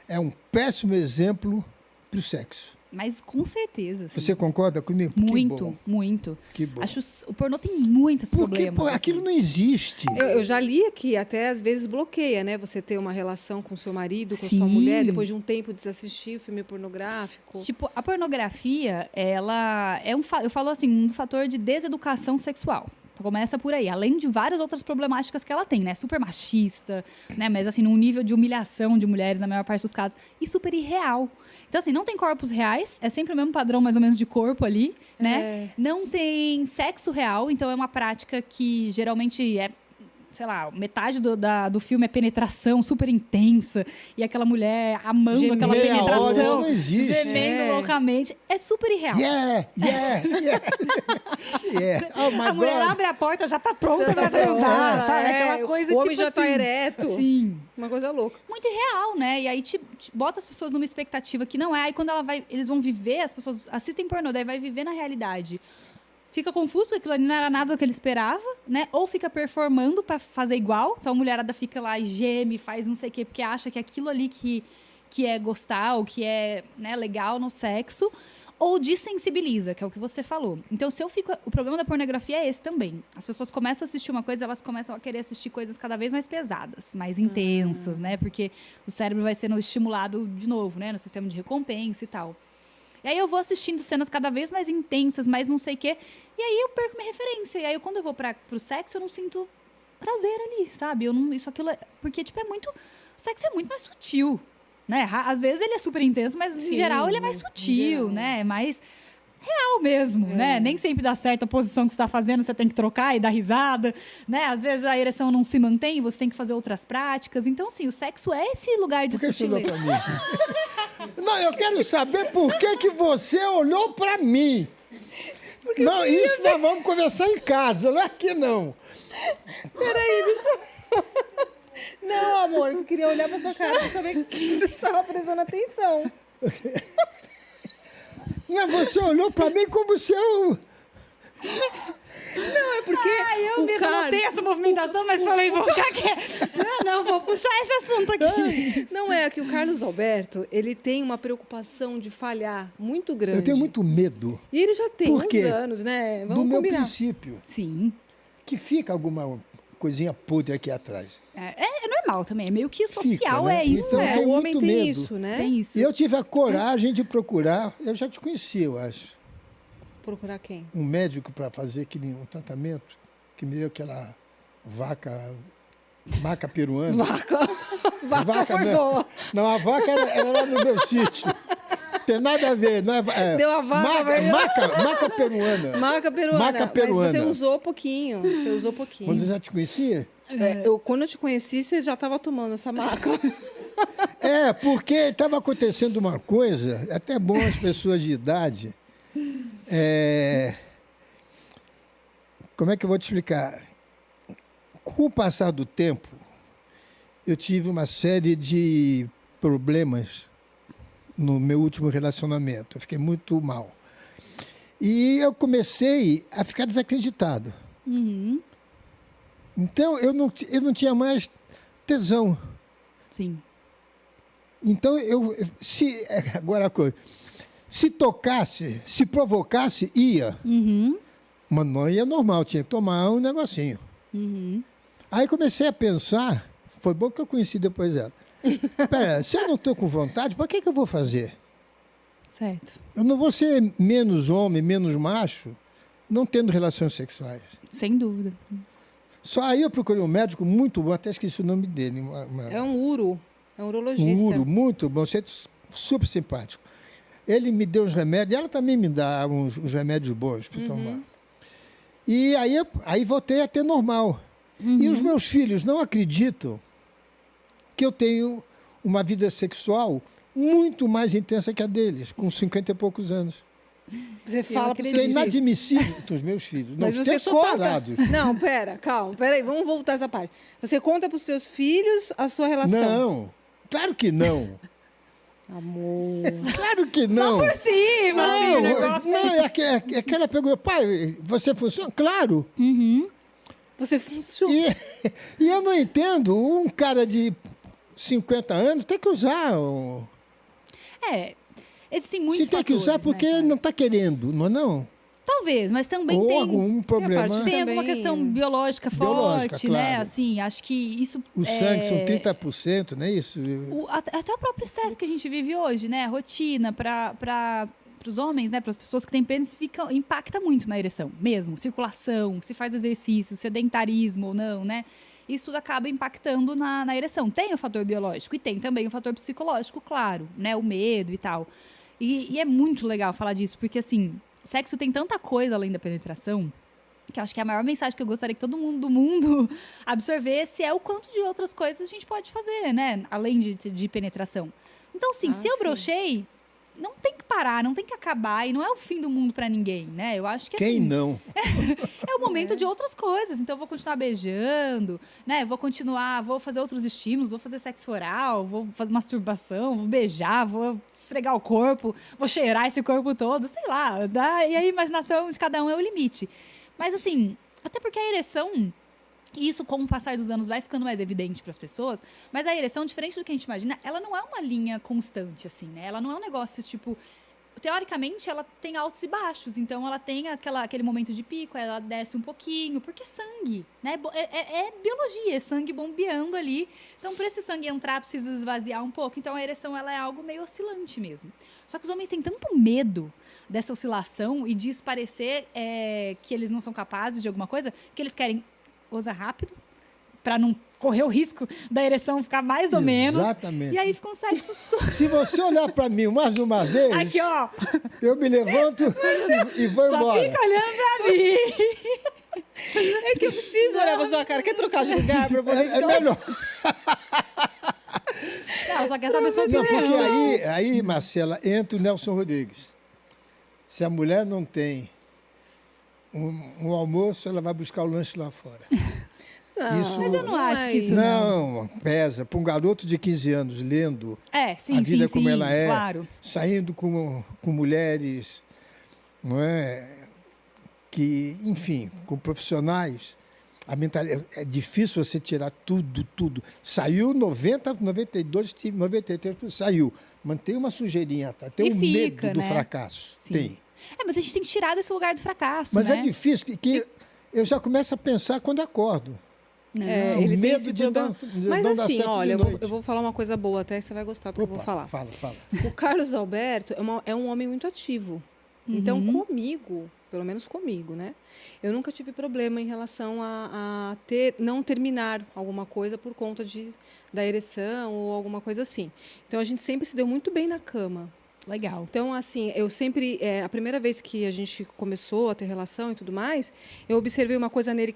é um péssimo exemplo pro sexo. Mas com certeza. Assim. Você concorda comigo? Muito. Que bom. Acho o pornô tem muitos problemas. Porque aquilo não existe. Eu já li que até às vezes bloqueia, né? Você ter uma relação com seu marido, com sua mulher, depois de um tempo de assistir o filme pornográfico. Tipo, a pornografia, ela é eu falo assim, um fator de deseducação sexual. Começa por aí, além de várias outras problemáticas que ela tem, né? Super machista, né? Mas assim, num nível de humilhação de mulheres, na maior parte dos casos, e super irreal. Então, assim, não tem corpos reais, é sempre o mesmo padrão, mais ou menos, de corpo ali, né? Não tem sexo real, então é uma prática que geralmente é, sei lá, metade do filme é penetração super intensa, e aquela mulher amando aquela penetração, isso não existe. gemendo loucamente. É super irreal. Yeah. Oh, my A mulher God. abre a porta, já tá pronta pra transar, sabe? Aquela coisa, o homem tipo já tá assim, ereto. Sim. Uma coisa louca. Muito irreal, né? E aí te bota as pessoas numa expectativa que não é. Aí quando eles vão viver, as pessoas assistem pornô, daí vai viver na realidade. Fica confuso, porque aquilo ali não era nada do que ele esperava, né? Ou fica performando pra fazer igual. Então a mulherada fica lá e geme, faz não sei o quê, porque acha que aquilo ali que é gostar, ou que é, né, legal no sexo. Ou desensibiliza, que é o que você falou. Então, o problema da pornografia é esse também. As pessoas começam a assistir uma coisa, elas começam a querer assistir coisas cada vez mais pesadas, mais intensas, né? Porque o cérebro vai sendo estimulado de novo, né? No sistema de recompensa e tal. E aí eu vou assistindo cenas cada vez mais intensas, mais não sei o quê. E aí eu perco minha referência. E aí quando eu vou pro sexo, eu não sinto prazer ali, sabe? Porque, tipo, o sexo é muito mais sutil. Né? Às vezes ele é super intenso, mas em geral ele é mais sutil, né? É mais real mesmo, né? Nem sempre dá certo a posição que você está fazendo, você tem que trocar e dar risada, né? Às vezes a ereção não se mantém, você tem que fazer outras práticas. Então, assim, o sexo é esse lugar de sutileza. Não, eu quero saber por que você olhou pra mim. Porque não, isso nós vamos conversar em casa, não é aqui não. Peraí, deixa eu... Não, amor, eu queria olhar pra sua cara pra saber que você estava prestando atenção. Não, você olhou pra mim como se eu... Não, é porque... eu mesmo notei essa movimentação, mas falei, vou ficar quieto. Não, vou puxar esse assunto aqui. Não é que o Carlos Alberto, ele tem uma preocupação de falhar muito grande. Eu tenho muito medo. E ele já tem Por quê? uns anos, né? Vamos do combinar. meu princípio. Sim. Que fica alguma coisinha podre aqui atrás. É normal também, é meio que social, Fica, né? é isso. Então, eu tenho o homem muito tem medo. isso, né? Tem isso. E eu tive a coragem de procurar, eu já te conheci, eu acho, Procurar quem? um médico para fazer um tratamento que me deu aquela vaca peruana. Vaca foi né? boa. Não, a vaca era lá no meu sítio. Tem nada a ver. Não é, Deu a vaca. Maca peruana. Maca peruana. Maca peruana. Mas você usou pouquinho. Você já te conhecia? Quando eu te conheci, você já estava tomando essa maca. Porque estava acontecendo uma coisa, é até bom as pessoas de idade. Como é que eu vou te explicar? Com o passar do tempo, eu tive uma série de problemas no meu último relacionamento. Eu fiquei muito mal. E eu comecei a ficar desacreditado. Uhum. Então, eu não tinha mais tesão. Sim. Então, agora a coisa. Se tocasse, se provocasse, ia. Uhum. Mas não ia normal, tinha que tomar um negocinho. Uhum. Aí comecei a pensar, foi bom que eu conheci depois ela. Pera, se eu não estou com vontade, para que eu vou fazer? Certo. Eu não vou ser menos homem, menos macho, não tendo relações sexuais. Sem dúvida. Só aí eu procurei um médico muito bom, até esqueci o nome dele. É um urologista. Muito bom, super simpático. Ele me deu uns remédios, e ela também me dá uns remédios bons para tomar. E aí voltei a ter normal. E os meus filhos não acreditam que eu tenho uma vida sexual muito mais intensa que a deles, com 50 e poucos anos. Você fala para é inadmissível os meus filhos. Mas não, você são conta... parados. Não, calma, aí, vamos voltar essa parte. Você conta para os seus filhos a sua relação? Não, claro que não. Amor. Claro que não. Só por cima, assim, o negócio. Não, é aquela pergunta, pai, você funciona? Claro. Uhum. Você funciona. E eu não entendo, um cara de 50 anos tem que usar. Existem muitos Se tem que usar porque né, não está querendo, não é não? Talvez, mas também Ou tem algum problema. Tem alguma questão biológica forte, claro. né? Assim, acho que isso... O sangue são 30%, não é isso? Até o próprio estresse que a gente vive hoje, né? Rotina, para os homens, né, para as pessoas que têm pênis, impacta muito na ereção, mesmo. Circulação, se faz exercício, sedentarismo ou não, né? Isso tudo acaba impactando na ereção. Tem o fator biológico e tem também o fator psicológico, claro, né? O medo e tal. E é muito legal falar disso, porque, assim, sexo tem tanta coisa além da penetração, que eu acho que a maior mensagem que eu gostaria que todo mundo do mundo absorvesse é o quanto de outras coisas a gente pode fazer, né? Além de penetração. Então, sim, se eu brochei, não tem que parar, não tem que acabar, e não é o fim do mundo pra ninguém, né? Eu acho que assim... Quem não? É o momento de outras coisas. Então, eu vou continuar beijando, né? Vou fazer outros estímulos, vou fazer sexo oral, vou fazer masturbação, vou beijar, vou esfregar o corpo, vou cheirar esse corpo todo, sei lá. E a imaginação de cada um é o limite. Mas, assim, até porque a ereção... E isso, com o passar dos anos, vai ficando mais evidente para as pessoas. Mas a ereção, diferente do que a gente imagina, ela não é uma linha constante, assim, né? Ela não é um negócio, tipo... Teoricamente, ela tem altos e baixos. Então, ela tem aquele momento de pico, ela desce um pouquinho. Porque é sangue, né? É biologia, é sangue bombeando ali. Então, para esse sangue entrar, precisa esvaziar um pouco. Então, a ereção, ela é algo meio oscilante mesmo. Só que os homens têm tanto medo dessa oscilação e disso parecer que eles não são capazes de alguma coisa, que eles querem... Goza rápido, para não correr o risco da ereção ficar mais ou menos. Exatamente. E aí fica um sexo Se você olhar para mim mais uma vez... Aqui, ó. Eu me levanto e vou embora. Só fica olhando para mim. É que eu preciso olhar pra sua cara. Quer trocar de lugar para poder ficar... É melhor. Não, só que essa pessoa... Não, porque aí, Marcela, entra o Nelson Rodrigues. Se a mulher não tem... Um almoço, ela vai buscar o lanche lá fora. Não, mas eu não acho que isso não pesa. Para um garoto de 15 anos lendo a vida como ela é, claro. Saindo com mulheres, não é? Que, enfim, com profissionais, a mentalidade, é difícil você tirar tudo. Saiu 92, 93%, saiu. Mantém uma sujeirinha, tá? Tem medo do fracasso. Sim. Tem. Mas a gente tem que tirar desse lugar do fracasso, Mas né? é difícil, que eu já começo a pensar quando acordo. Ele tem esse problema. Mas assim, olha, eu vou falar uma coisa boa até, que você vai gostar do que eu vou falar. Fala. O Carlos Alberto é um homem muito ativo. Então, comigo, pelo menos comigo, né? Eu nunca tive problema em relação a não terminar alguma coisa por conta da ereção ou alguma coisa assim. Então, a gente sempre se deu muito bem na cama. Legal. Então, assim, eu sempre... a primeira vez que a gente começou a ter relação e tudo mais, eu observei uma coisa nele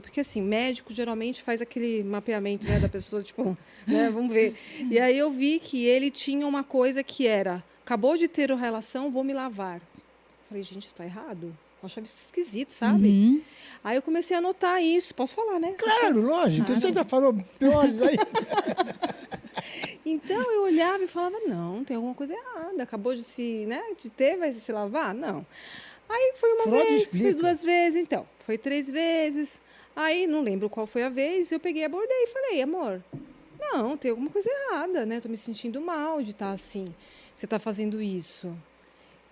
porque, assim, médico geralmente faz aquele mapeamento, né, da pessoa, tipo, né, vamos ver. E aí eu vi que ele tinha uma coisa que era, acabou de ter uma relação, vou me lavar. Falei, gente, isso tá errado. Eu achava isso esquisito, sabe? Aí eu comecei a notar isso. Posso falar, né? Claro, lógico. Você já falou piores aí. Então eu olhava e falava, não, tem alguma coisa errada. Acabou de ter, vai se lavar? Não. Aí foi uma vez, foi 2 vezes, então. Foi 3 vezes. Aí, não lembro qual foi a vez, eu peguei, abordei e falei, amor, não, tem alguma coisa errada, né? Tô me sentindo mal de estar assim. Você tá fazendo isso.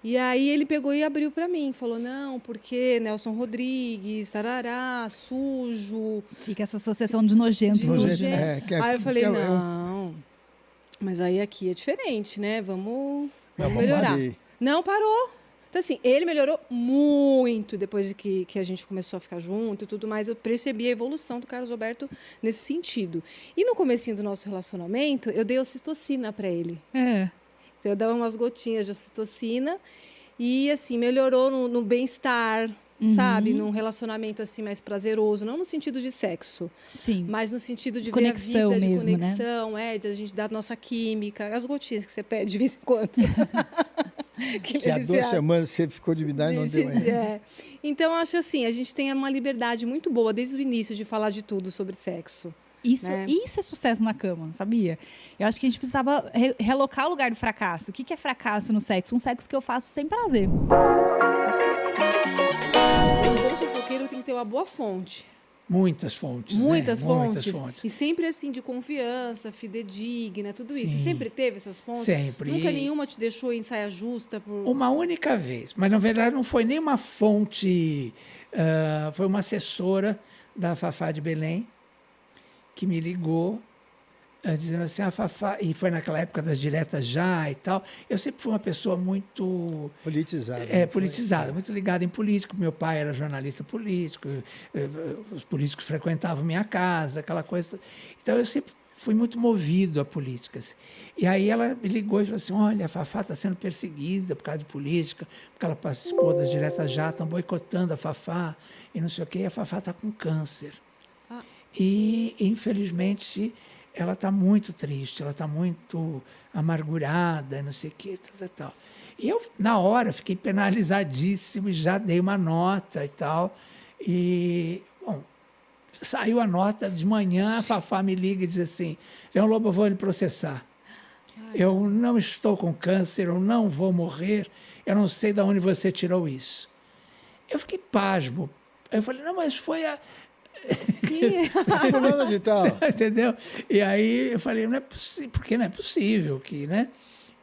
E aí ele pegou e abriu para mim, falou, não, porque Nelson Rodrigues, tarará, sujo. Fica essa associação de nojento. Aí eu falei, não, mas aí aqui é diferente, né? Vamos melhorar. Não, parou. Então, assim, ele melhorou muito depois de que a gente começou a ficar junto e tudo mais. Eu percebi a evolução do Carlos Alberto nesse sentido. E no comecinho do nosso relacionamento, eu dei ocitocina para ele. Então, eu dava umas gotinhas de ocitocina e, assim, melhorou no bem-estar, sabe? Num relacionamento, assim, mais prazeroso. Não no sentido de sexo. Sim. Mas no sentido de conexão ver a vida, mesmo, de conexão, né? De a gente dar nossa química. As gotinhas que você pede de vez em quando. que há 2 semanas você ficou de me dar e não deu ainda. Então, eu acho assim, a gente tem uma liberdade muito boa desde o início de falar de tudo sobre sexo. Isso é sucesso na cama, sabia? Eu acho que a gente precisava relocar o lugar do fracasso. O que é fracasso no sexo? Um sexo que eu faço sem prazer. Um bom fofoqueiro tem que ter uma boa fonte. Muitas fontes. Muitas fontes. Muitas fontes. E sempre assim, de confiança, fidedigna, tudo isso. Sim. E sempre teve essas fontes? Sempre. Nunca nenhuma te deixou em saia justa? Uma única vez. Mas, na verdade, não foi nem uma fonte... foi uma assessora da Fafá de Belém que me ligou dizendo assim, a Fafá, e foi naquela época das diretas já e tal. Eu sempre fui uma pessoa muito... Politizada. Politizada, muito ligada em política. Meu pai era jornalista político, os políticos frequentavam minha casa, aquela coisa. Então, eu sempre fui muito movido a políticas. E aí ela me ligou e falou assim, olha, a Fafá está sendo perseguida por causa de política, porque ela participou das diretas já, estão boicotando a Fafá, e não sei o quê, e a Fafá está com câncer. E, infelizmente, ela está muito triste, ela está muito amargurada, não sei o quê, tal. E eu, na hora, fiquei penalizadíssimo e já dei uma nota e tal. E, bom, saiu a nota de manhã, a Fafá me liga e diz assim, Leão Lobo, eu vou lhe processar. Eu não estou com câncer, eu não vou morrer, eu não sei de onde você tirou isso. Eu fiquei pasmo. Eu falei, não, mas foi a... Sim. Fulano de tal. Entendeu? E aí eu falei, não é possível, porque não é possível que, né?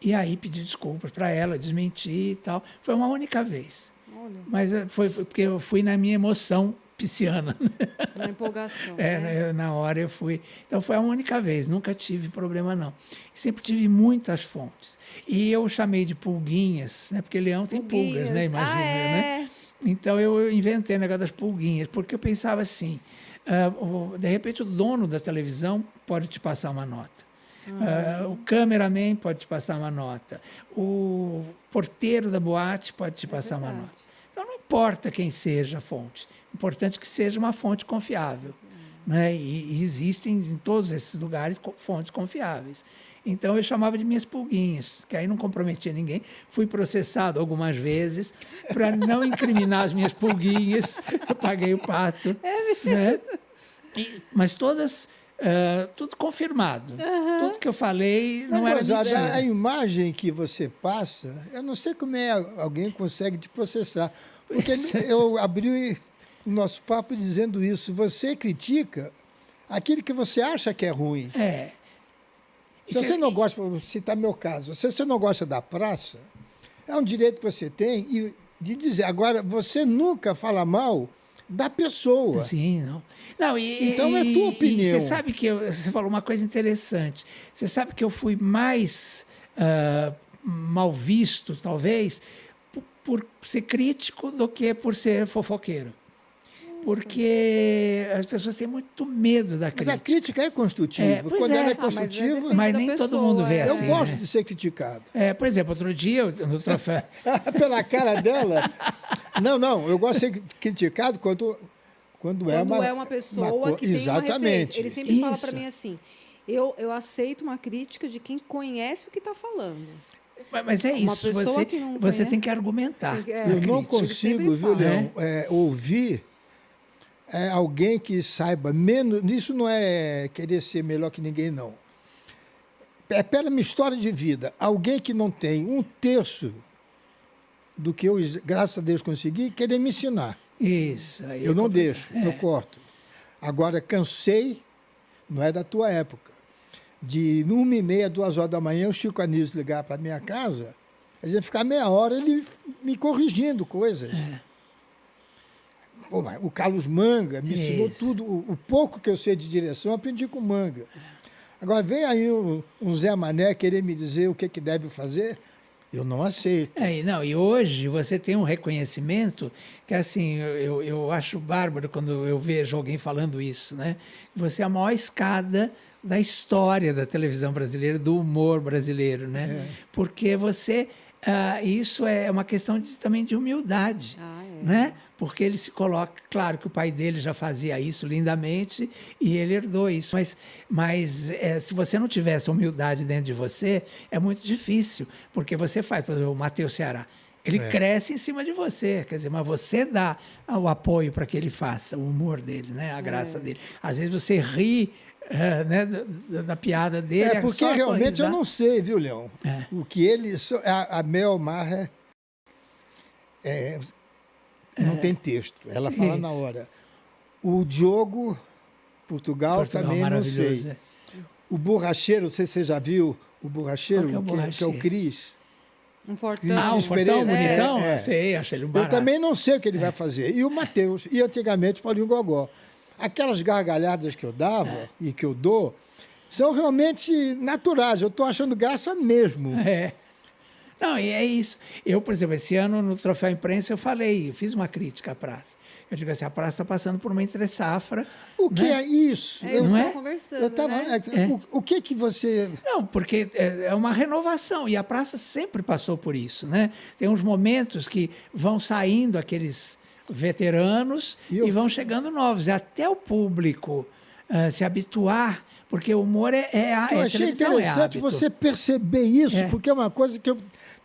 E aí pedi desculpas para ela, desmenti e tal. Foi uma única vez. Olha. Mas foi porque eu fui na minha emoção pisciana. Na empolgação. Na hora eu fui. Então foi a única vez, nunca tive problema não. Sempre tive muitas fontes. E eu chamei de pulguinhas, né? Porque leão tem pulgas, né? Imagina, né? Então, eu inventei o negócio das pulguinhas, porque eu pensava assim, de repente o dono da televisão pode te passar uma nota, o cameraman pode te passar uma nota, o porteiro da boate pode te passar uma nota. Então, não importa quem seja a fonte, o importante é que seja uma fonte confiável. Né? E existem em todos esses lugares fontes confiáveis. Então, eu chamava de minhas pulguinhas, que aí não comprometia ninguém. Fui processado algumas vezes para não incriminar as minhas pulguinhas. Eu paguei o pato. Né? Mas todas, tudo confirmado. Tudo que eu falei não era mentira. A imagem que você passa, eu não sei como alguém consegue te processar. Porque eu abri o nosso papo dizendo isso. Você critica aquilo que você acha que é ruim. Se você não gosta, vou citar meu caso, se você não gosta da praça, é um direito que você tem de dizer. Agora, você nunca fala mal da pessoa. Sim, não. Então, é tua opinião. Você sabe que você falou uma coisa interessante. Você sabe que eu fui mais mal visto, talvez, por ser crítico do que por ser fofoqueiro. Porque as pessoas têm muito medo da crítica. Mas a crítica é construtiva. Quando ela é construtiva... Mas nem todo mundo vê assim. Eu gosto de ser criticado. Por exemplo, outro dia, no troféu... Pela cara dela... Não, eu gosto de ser criticado quando é uma pessoa que tem uma referência. Ele sempre fala para mim assim, eu aceito uma crítica de quem conhece o que está falando. Mas é isso, você tem que argumentar. Eu não consigo, viu, Leão, ouvir... alguém que saiba menos... Isso não é querer ser melhor que ninguém, não. É pela minha história de vida. Alguém que não tem 1/3 do que eu, graças a Deus, consegui, querer me ensinar. Isso. Eu não deixo, eu corto. Agora, cansei, não é da tua época, de 1h30, 2 horas da manhã, o Chico Anísio ligar para a minha casa, a gente ficar meia hora ele me corrigindo coisas. Pô, o Carlos Manga me ensinou tudo. O pouco que eu sei de direção, eu aprendi com o Manga. Agora, vem aí um Zé Mané querer me dizer o que deve fazer, eu não aceito. E hoje você tem um reconhecimento que, assim, eu acho bárbaro quando eu vejo alguém falando isso, né? Você é a maior escada da história da televisão brasileira, do humor brasileiro, né? Porque você... isso é uma questão também de humildade, né? Porque ele se coloca... Claro que o pai dele já fazia isso lindamente e ele herdou isso. Mas se você não tiver essa humildade dentro de você, é muito difícil. Porque você faz, por exemplo, o Matheus Ceará. Ele cresce em cima de você. Quer dizer, mas você dá o apoio para que ele faça, o humor dele, né? A graça dele. Às vezes você ri... né, da piada dele. Porque realmente eu não sei, viu, Leão? O que ele... A Mel Maher não tem texto. Ela fala na hora. O Diogo Portugal também não sei. O Borracheiro, não sei se você já viu o Borracheiro, que é o Cris. Um fortão. Um fortão bonitão? Sei, achei ele um barato. Eu também não sei o que ele vai fazer. E o Matheus. E antigamente o Paulinho Gogó. Aquelas gargalhadas que eu dava e que eu dou são realmente naturais. Eu estou achando graça mesmo. Não, e é isso. Eu, por exemplo, esse ano no Troféu Imprensa eu fiz uma crítica à praça. Eu digo assim, a praça está passando por uma entre-safra. O que é isso? Não é? Conversando, O que você... Não, porque é uma renovação, e a praça sempre passou por isso, né? Tem uns momentos que vão saindo aqueles veteranos e vão chegando novos, e até o público se habituar, porque o humor eu achei interessante você perceber isso, porque é uma coisa que eu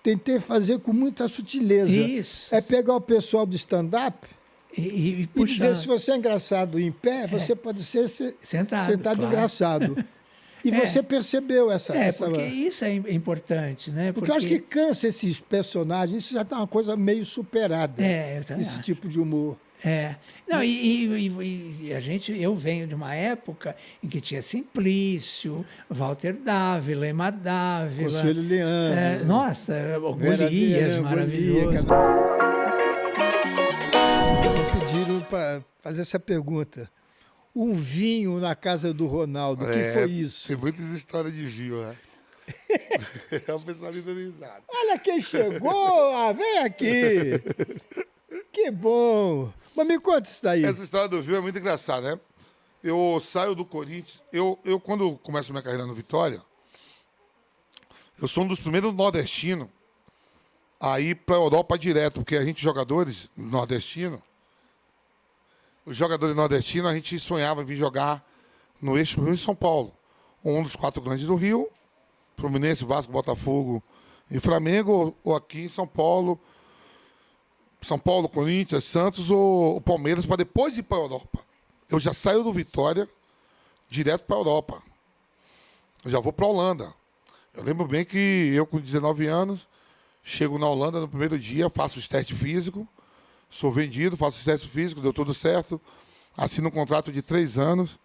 tentei fazer com muita sutileza. Isso. É pegar o pessoal do stand-up e dizer, se você é engraçado em pé, você pode ser sentado claro. Engraçado. E você percebeu essa... porque isso é importante, né? Porque eu acho que cansa esses personagens, isso já está uma coisa meio superada, esse tipo de humor. Não, e eu venho de uma época em que tinha Simplício, Walter Dávila, Ema Dávila. Conselho Leandro. Nossa, Golias, maravilhoso. Me pediram para fazer essa pergunta. Um vinho na casa do Ronaldo, o que foi isso? Tem muitas histórias de vinho, né? É o pessoal me dando risada. Olha quem chegou! Vem aqui! Que bom! Mas me conta isso daí. Essa história do vinho é muito engraçada, né? Eu saio do Corinthians, eu quando começo minha carreira no Vitória, eu sou um dos primeiros nordestinos a ir para a Europa direto, porque a gente, jogadores nordestinos, os jogadores nordestinos, a gente sonhava em vir jogar no eixo Rio e São Paulo. Um dos 4 grandes do Rio, Fluminense, Vasco, Botafogo e Flamengo, ou aqui em São Paulo, Corinthians, Santos ou Palmeiras, para depois ir para a Europa. Eu já saio do Vitória direto para a Europa. Eu já vou para a Holanda. Eu lembro bem que eu, com 19 anos, chego na Holanda no primeiro dia, faço os testes físicos, sou vendido, faço os testes físicos, deu tudo certo, assino um contrato de 3 anos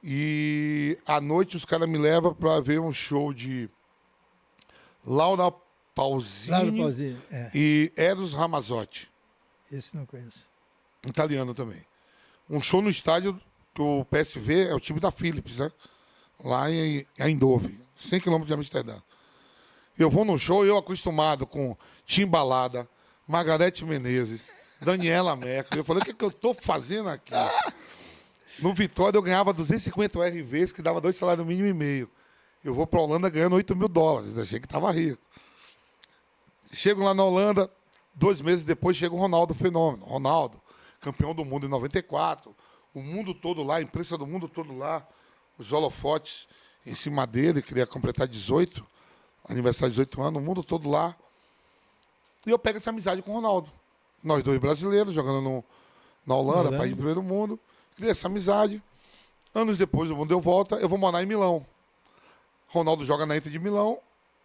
e à noite os caras me levam para ver um show de Laura Pausini e Eros Ramazzotti. Esse não conheço. Italiano também. Um show no estádio que o PSV é o time da Philips, né? Lá em Eindhoven, 100 km de Amsterdã. Eu vou no show, eu acostumado com Timbalada, Margareth Menezes, Daniela Mercury. Eu falei, o que eu tô fazendo aqui? No Vitória eu ganhava 250 RVs, que dava 2 salários mínimo e meio. Eu vou pra Holanda ganhando $8 mil. Achei que tava rico. Chego lá na Holanda, 2 meses depois chega o Ronaldo Fenômeno. Ronaldo, campeão do mundo em 94. O mundo todo lá, a imprensa do mundo todo lá. Os holofotes em cima dele, queria completar 18, aniversário de 18 anos, o mundo todo lá. E eu pego essa amizade com o Ronaldo. Nós dois brasileiros, jogando na Holanda, país de primeiro mundo. Criei essa amizade. Anos depois, o mundo deu volta, eu vou morar em Milão. Ronaldo joga na Inter de Milão,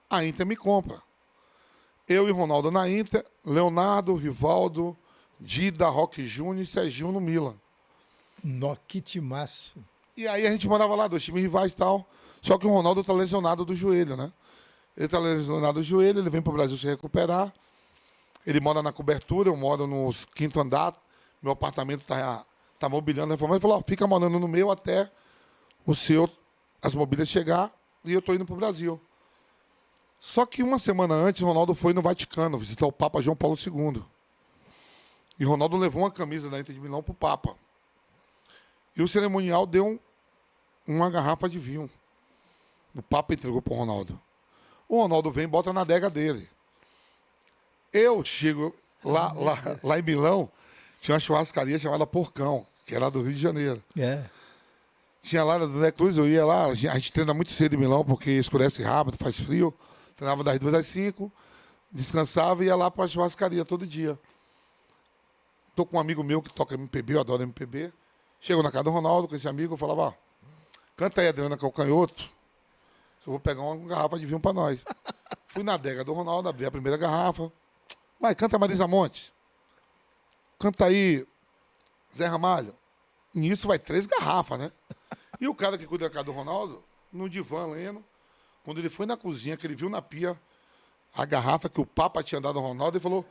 a Inter me compra. Eu e Ronaldo na Inter, Leonardo, Rivaldo, Dida, Roque Júnior e Serginho no Milan. Que timaço. E aí a gente morava lá, 2 times rivais e tal. Só que o Ronaldo tá lesionado do joelho, né? Ele tá lesionado do joelho, ele vem pro Brasil se recuperar. Ele mora na cobertura, eu moro no 5º andar. Meu apartamento tá mobiliando, reformando. Ele falou, fica morando no meu até as mobílias chegar e eu tô indo pro Brasil. Só que uma semana antes, o Ronaldo foi no Vaticano visitar o Papa João Paulo II. E o Ronaldo levou uma camisa da Inter de Milão pro Papa. E o cerimonial deu uma garrafa de vinho. O Papa entregou pro Ronaldo. O Ronaldo vem e bota na adega dele. Eu chego lá em Milão, tinha uma churrascaria chamada Porcão, que era do Rio de Janeiro. Tinha lá no Necruz, eu ia lá, a gente treina muito cedo em Milão, porque escurece rápido, faz frio. Treinava das 2 às 5, descansava e ia lá para a churrascaria todo dia. Tô com um amigo meu que toca MPB, eu adoro MPB. Chego na casa do Ronaldo com esse amigo, eu falava, canta aí, Adriana Calcanhoto, eu vou pegar uma garrafa de vinho para nós. Fui na adega do Ronaldo, abri a primeira garrafa. Vai, canta Marisa Monte. Canta aí, Zé Ramalho. E nisso vai 3 garrafas, né? E o cara que cuida da casa do Ronaldo, no divã lendo, quando ele foi na cozinha, que ele viu na pia a garrafa que o Papa tinha dado ao Ronaldo, ele falou,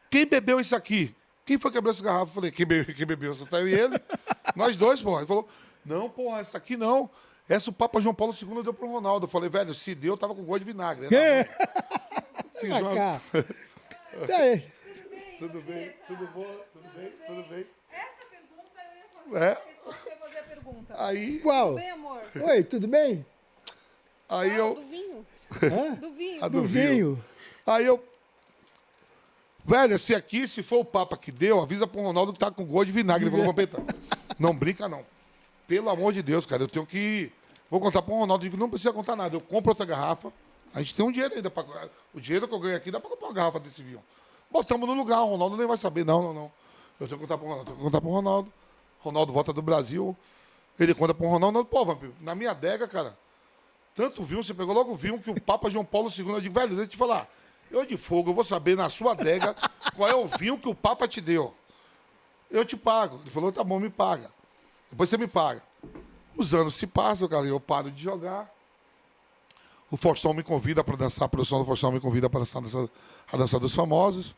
quem bebeu isso aqui? Quem foi que abriu essa garrafa? Eu falei, quem bebeu? Só tá eu e ele. Nós dois, porra. Ele falou, não, porra, essa aqui não. Essa o Papa João Paulo II deu pro Ronaldo. Eu falei, velho, se deu, eu tava com gosto de vinagre. Fiz uma... Peraí. Tudo bem, tudo bom, tudo bem. Essa pergunta eu ia fazer. É. Fazer a pergunta. Aí... Qual? Tudo bem, amor? Oi, tudo bem? Aí eu... Do vinho. Hã? Do vinho. A do vinho. Aí eu... Velho, se for o Papa que deu, avisa pro Ronaldo que tá com gosto de vinagre. Ele falou, Vampeta, não brinca não. Pelo amor de Deus, cara, eu tenho que... Vou contar pro Ronaldo, eu digo, não precisa contar nada. Eu compro outra garrafa, a gente tem um dinheiro ainda. O dinheiro que eu ganho aqui dá pra comprar uma garrafa desse vinho. Botamos no lugar, o Ronaldo nem vai saber. Não. Eu tenho que contar pro Ronaldo. Ronaldo volta do Brasil. Ele conta pro Ronaldo. Pô, Vampiro, na minha adega, cara, tanto vinho, você pegou logo o vinho que o Papa João Paulo II... Eu digo, velho, deixa eu te falar. Eu de fogo, eu vou saber na sua adega qual é o vinho que o Papa te deu. Eu te pago. Ele falou, tá bom, me paga. Depois você me paga. Os anos se passam, cara, eu paro de jogar. O Faustão me convida para dançar, a produção do Faustão me convida para dançar a dança dos famosos.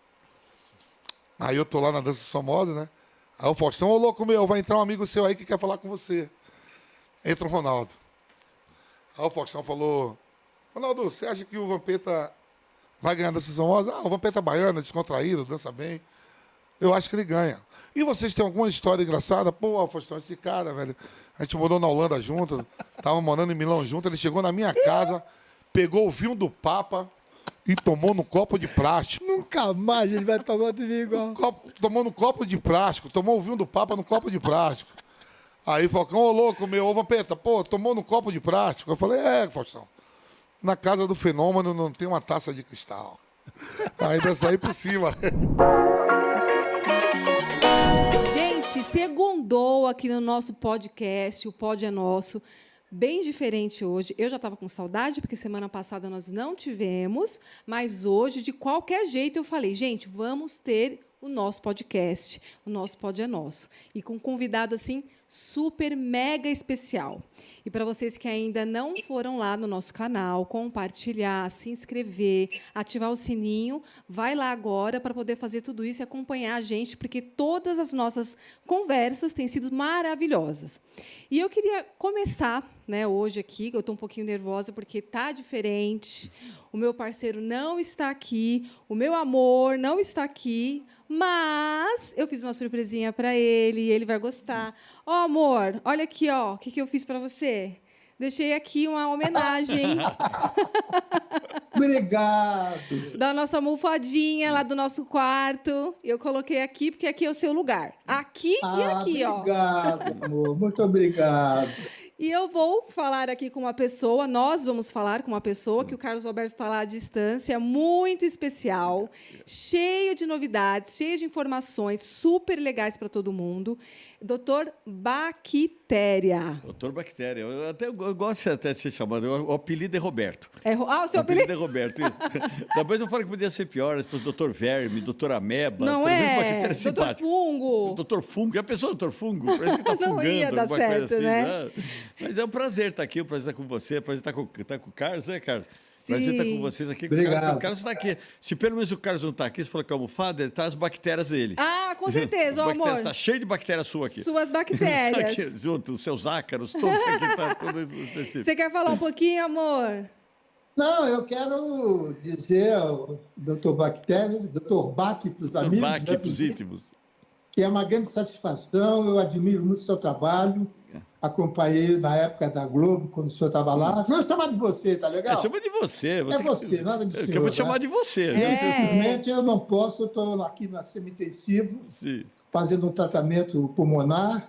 Aí eu tô lá na dança dos famosos, né? Aí o Faustão, ô louco meu, vai entrar um amigo seu aí que quer falar com você. Entra o Ronaldo. Aí o Faustão falou, Ronaldo, você acha que o Vampeta vai ganhar dança dos famosos? Ah, o Vampeta é baiano, descontraído, dança bem. Eu acho que ele ganha. E vocês têm alguma história engraçada? Pô, Faustão, esse cara, velho, a gente morou na Holanda junto, tava morando em Milão junto, ele chegou na minha casa, pegou o vinho do Papa e tomou no copo de plástico. Nunca mais ele vai tomar de vinho igual. Tomou no copo de plástico, tomou o vinho do Papa no copo de plástico. Aí Falcão, ô louco meu, ô Vampeta, pô, tomou no copo de plástico. Eu falei, Faustão, na casa do Fenômeno não tem uma taça de cristal. Ainda saí por cima. Gente, segundou aqui no nosso podcast, o Pod é Nosso. Bem diferente hoje. Eu já estava com saudade, porque semana passada nós não tivemos, mas hoje, de qualquer jeito, eu falei, gente, vamos ter o nosso podcast, o nosso Pod é Nosso. E com um convidado, assim, super, mega especial. E para vocês que ainda não foram lá no nosso canal, compartilhar, se inscrever, ativar o sininho, vai lá agora para poder fazer tudo isso e acompanhar a gente, porque todas as nossas conversas têm sido maravilhosas. E eu queria começar, né, hoje aqui, eu estou um pouquinho nervosa porque está diferente, o meu parceiro não está aqui, o meu amor não está aqui, mas eu fiz uma surpresinha para ele e ele vai gostar. Ó, amor, olha aqui, ó, o que eu fiz para você? Deixei aqui uma homenagem. Obrigado. Da nossa almofadinha lá do nosso quarto. Eu coloquei aqui porque aqui é o seu lugar. Aqui e aqui, ó. Obrigado, amor. Muito obrigado. E eu vou falar aqui com uma pessoa, nós vamos falar com uma pessoa, que o Carlos Alberto está lá à distância, muito especial, cheio de novidades, cheio de informações super legais para todo mundo. Doutor Bactéria. Doutor Bactéria. Eu gosto até de ser chamado. O apelido é Roberto. O seu apelido é Roberto, isso. Depois eu falo que podia ser pior, depois Doutor Verme, Doutor Ameba. Não é? Doutor Fungo. Doutor Fungo. Já pensou, Doutor Fungo? Parece que está fungando. Não ia dar certo, coisa assim, né? Mas é um prazer estar aqui, o prazer estar com você, o prazer estar com o Carlos, né, Carlos? Sim. Prazer estar com vocês aqui. Obrigado. O Carlos está aqui. Se pelo menos o Carlos não está aqui, você falou que é almofada, ele está as bactérias dele. Ah, com certeza, ó, amor. Está cheio de bactérias sua aqui. Suas bactérias. Aqui, junto, os seus ácaros, todos aqui. Tá, tudo você quer falar um pouquinho, amor? Não, eu quero dizer ao doutor Bactéria, doutor Bach para os amigos. Bach para os íntimos. Que é uma grande satisfação, eu admiro muito o seu trabalho. Acompanhei na época da Globo, quando o senhor estava lá. Vou chamar de você, tá legal? Chama de você. É você, nada de senhor. Eu vou te chamar de você. Infelizmente, eu não posso, eu estou aqui na semi-intensivo, fazendo um tratamento pulmonar,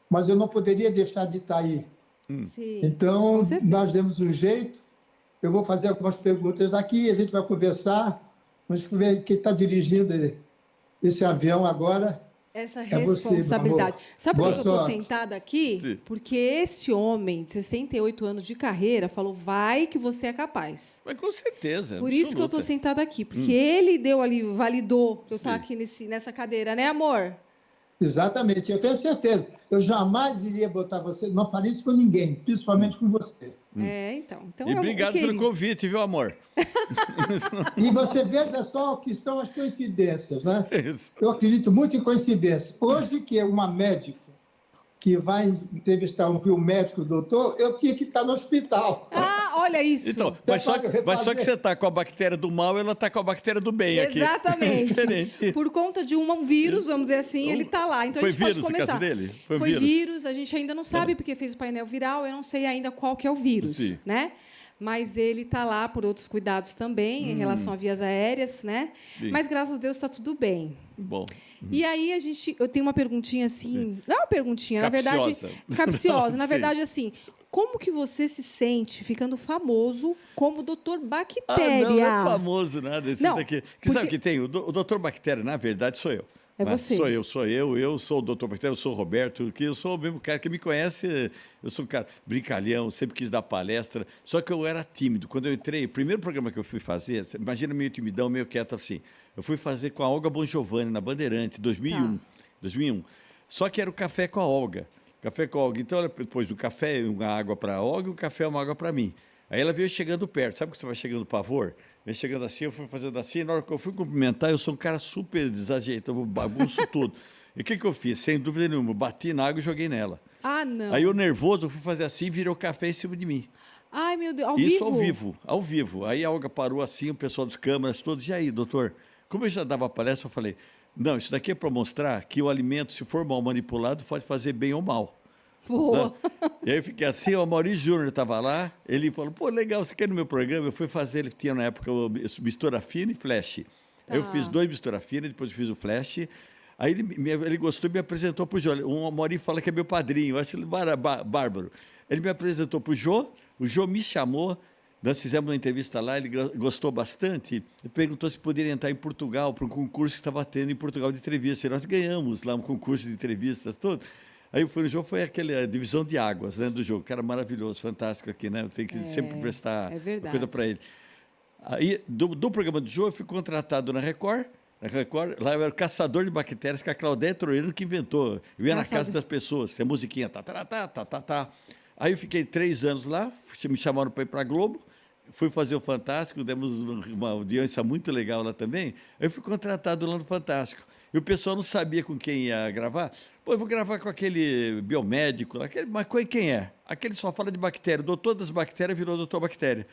mas eu não poderia deixar de estar aí. Sim, então, nós demos um jeito. Eu vou fazer algumas perguntas aqui, a gente vai conversar. Vamos ver quem está dirigindo esse avião agora. Essa responsabilidade. Você, sabe por que eu estou sentada aqui? Sim. Porque esse homem de 68 anos de carreira falou, vai que você é capaz. Mas com certeza. Por isso que eu estou sentada aqui. Porque ele deu ali, validou eu estar aqui nessa cadeira, né, amor? Exatamente, eu tenho certeza. Eu jamais iria botar você, não faria isso com ninguém, principalmente com você. Então e obrigado pelo convite, viu, amor? E você veja só o que são as coincidências, né? Isso. Eu acredito muito em coincidência. Hoje que é uma médica que vai entrevistar um biomédico, doutor, eu tinha que estar no hospital. Olha isso. Então, mas só que você está com a bactéria do mal, ela está com a bactéria do bem aqui. Exatamente. Diferente. Por conta de um vírus, vamos dizer assim, ele está lá. Então foi a gente vírus pode começar. O caso dele? Foi vírus, a gente ainda não sabe porque fez o painel viral, eu não sei ainda qual que é o vírus, né? Mas ele está lá por outros cuidados também, em relação a vias aéreas, né? Sim. Mas, graças a Deus, está tudo bem. Bom. E aí, eu tenho uma perguntinha assim... Não é uma perguntinha, capciosa. na verdade... Capciosa. Na verdade, assim... Como que você se sente ficando famoso como Dr. Bactéria? Não é famoso nada. Não, Daqui. Porque... Sabe o que tem? O Dr. Bactéria, na verdade, sou eu. É você. Sou eu sou o Dr. Bactéria, eu sou o Roberto, que eu sou o mesmo cara que me conhece, eu sou um cara brincalhão, sempre quis dar palestra, só que eu era tímido. Quando eu entrei, o primeiro programa que eu fui fazer, imagina meio timidão, meio quieto assim, eu fui fazer com a Olga Bongiovanni, na Bandeirante, 2001. Só que era o Café com a Olga. Café com a Olga. Então, ela pôs um café e uma água para a Olga e um café e uma água para mim. Aí ela veio chegando perto. Sabe que você vai chegando pavor? Vem chegando assim, eu fui fazendo assim. Na hora que eu fui cumprimentar, eu sou um cara super desajeitado, eu bagunço tudo. E o que eu fiz? Sem dúvida nenhuma, bati na água e joguei nela. Ah, não. Aí eu nervoso, eu fui fazer assim e virou café em cima de mim. Ai, meu Deus, Isso ao vivo. Aí a Olga parou assim, o pessoal das câmeras todos. E aí, doutor? Como eu já dava palestra, eu falei, não, isso daqui é para mostrar que o alimento, se for mal manipulado, pode fazer bem ou mal. Boa. E aí eu fiquei assim, o Maurício Júnior estava lá, ele falou, pô, legal, você quer ir no meu programa? Eu fui fazer, ele tinha na época mistura fina e flash. Aí eu fiz 2 mistura fina, depois eu fiz o flash. Aí ele gostou e me apresentou para o Jô. O Maurício fala que é meu padrinho, eu acho ele bárbaro. Ele me apresentou para o Jô me chamou, nós fizemos uma entrevista lá, ele gostou bastante, e perguntou se poderia entrar em Portugal para um concurso que estava tendo em Portugal de entrevista. E nós ganhamos lá um concurso de entrevistas todo. Aí eu fui no jogo, foi aquela divisão de águas, né, do jogo, cara maravilhoso, fantástico aqui, né? Tem que sempre prestar coisa para ele. Aí, do programa do jogo, eu fui contratado na Record, lá eu era o caçador de bactérias, que a Claudete Troiano que inventou. Eu ia na casa das pessoas, tem a musiquinha, tá. Aí eu fiquei 3 anos lá, me chamaram para ir para a Globo, fui fazer o Fantástico, demos uma audiência muito legal lá também. Eu fui contratado lá no Fantástico. E o pessoal não sabia com quem ia gravar. Pô, eu vou gravar com aquele biomédico, mas quem é? Aquele só fala de bactéria. O doutor das bactérias virou doutor Bactéria.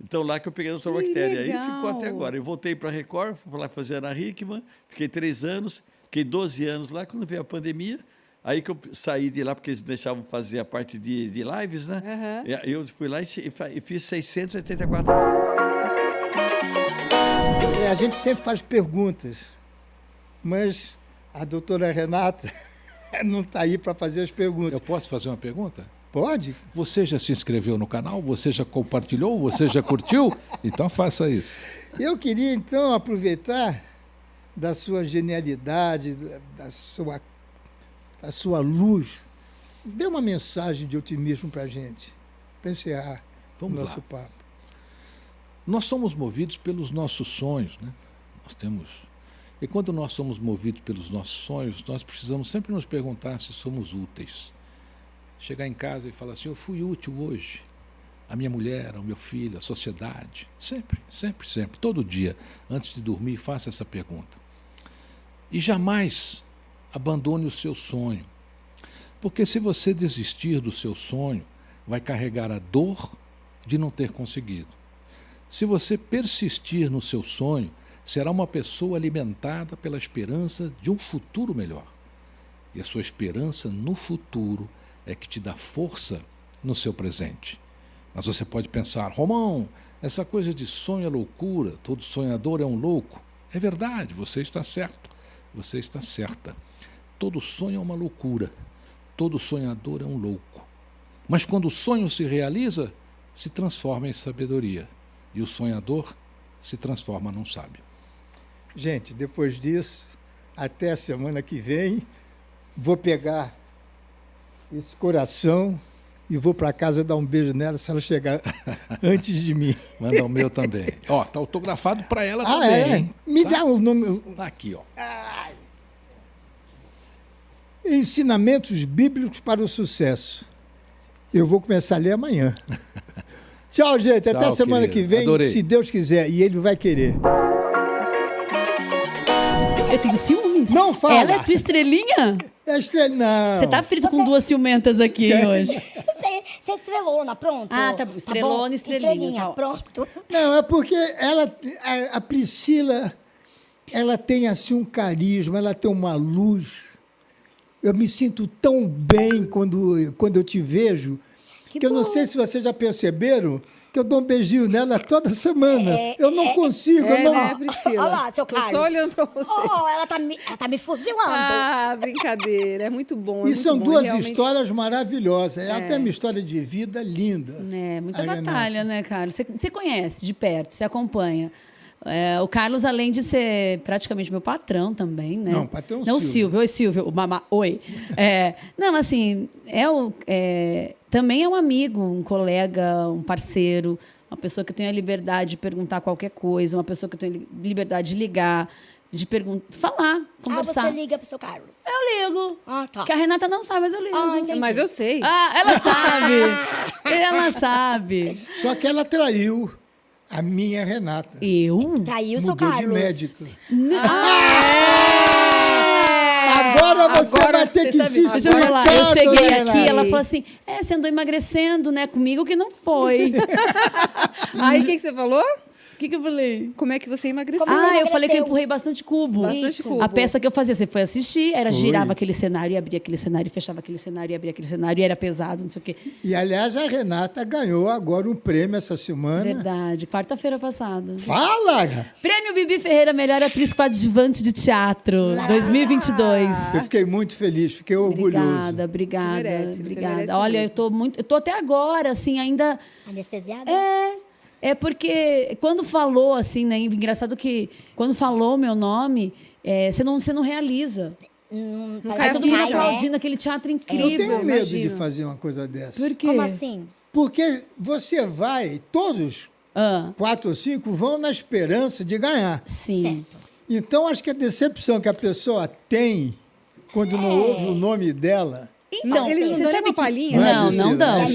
Então, lá que eu peguei a doutor Bactéria. Legal. Aí ficou até agora. Eu voltei para a Record, fui lá fazer a Ana Hickman, fiquei 3 anos, fiquei 12 anos lá, quando veio a pandemia. Aí que eu saí de lá, porque eles deixavam fazer a parte de lives, né? Uhum. Eu fui lá e fiz 684. A gente sempre faz perguntas, mas a doutora Renata não está aí para fazer as perguntas. Eu posso fazer uma pergunta? Pode. Você já se inscreveu no canal? Você já compartilhou? Você já curtiu? Então faça isso. Eu queria, então, aproveitar da sua genialidade, da sua luz. Dê uma mensagem de otimismo para a gente, para encerrar o nosso papo. Nós somos movidos pelos nossos sonhos, né? Nós temos... E quando nós somos movidos pelos nossos sonhos, nós precisamos sempre nos perguntar se somos úteis. Chegar em casa e falar assim, eu fui útil hoje. A minha mulher, ao meu filho, a sociedade. Sempre, sempre, sempre. Todo dia, antes de dormir, faça essa pergunta. E jamais abandone o seu sonho. Porque se você desistir do seu sonho, vai carregar a dor de não ter conseguido. Se você persistir no seu sonho, será uma pessoa alimentada pela esperança de um futuro melhor. E a sua esperança no futuro é que te dá força no seu presente. Mas você pode pensar, Romão, essa coisa de sonho é loucura, todo sonhador é um louco. É verdade, você está certo, você está certa. Todo sonho é uma loucura, todo sonhador é um louco. Mas quando o sonho se realiza, se transforma em sabedoria. E o sonhador se transforma num sábio. Gente, depois disso, até a semana que vem, vou pegar esse coração e vou para casa dar um beijo nela se ela chegar antes de mim. Manda o meu também. Ó, tá autografado para ela também, hein? Me dá o nome. Tá aqui, ó. Ai. Ensinamentos bíblicos para o sucesso. Eu vou começar a ler amanhã. Tchau, gente. Até a semana que vem, se Deus quiser. E Ele vai querer. Eu tenho ciúmes. Não fala. Ela é tua estrelinha? Não. Você tá frito com duas ciumentas aqui hoje. Você estrelona, pronto. Ah, tá bom. Estrelona, estrelinha. Tá pronto. Não, é porque a Priscila, ela tem assim um carisma, ela tem uma luz. Eu me sinto tão bem quando eu te vejo, que eu não sei se vocês já perceberam, que eu dou um beijinho nela toda semana. Eu não consigo. Né, Priscila? Olha lá, seu Carlos. Tô só olhando pra você. Ela tá me fuzilando. Ah, brincadeira. É muito bom. E são duas histórias maravilhosas. Ela tem uma história de vida linda. Muita batalha, né, Carlos? Você conhece de perto, você acompanha. O Carlos, além de ser praticamente meu patrão também, né? Não, patrão não, Silvio. Oi, Silvio. O mamá, oi. Não, assim, também é um amigo, um colega, um parceiro, uma pessoa que eu tenho a liberdade de perguntar qualquer coisa, uma pessoa que eu tenho liberdade de ligar, de falar, conversar. Você liga pro seu Carlos? Eu ligo. Ah, tá. Que a Renata não sabe, mas eu ligo. Mas eu sei. Ela sabe. Ela sabe. Só que ela traiu a minha Renata. Eu? Traiu o seu Mudou Carlos. de médico. Agora você vai ter que se Deixa eu falar. Eu cheguei aqui, ela falou assim, você andou emagrecendo, né? Comigo que não foi. Aí, o que você falou? O que eu falei? Como é que você emagreceu? Eu falei que eu empurrei bastante cubo. Bastante cubo. A peça que eu fazia, você foi assistir, girava aquele cenário, e abria aquele cenário, e fechava aquele cenário, e abria aquele cenário, e era pesado, não sei o quê. E, aliás, a Renata ganhou agora um prêmio essa semana. Verdade, quarta-feira passada. Fala! Prêmio Bibi Ferreira, melhor atriz coadjuvante de teatro, 2022. Eu fiquei muito feliz, fiquei orgulhoso. Obrigada. Você merece Olha, mesmo. eu tô até agora, assim, ainda... Anestesiada? É porque quando falou, assim, né? Engraçado que quando falou meu nome, você não realiza. Não cai todo mundo aplaudindo aquele teatro incrível. Eu tenho medo de imagina. fazer uma coisa dessa. Por quê? Como assim? Porque você vai, todos, 4 ou 5, vão na esperança de ganhar. Sim. Certo. Então, acho que a decepção que a pessoa tem quando não ouve o nome dela... Então, eles não dão uma palhinha? Não dão. É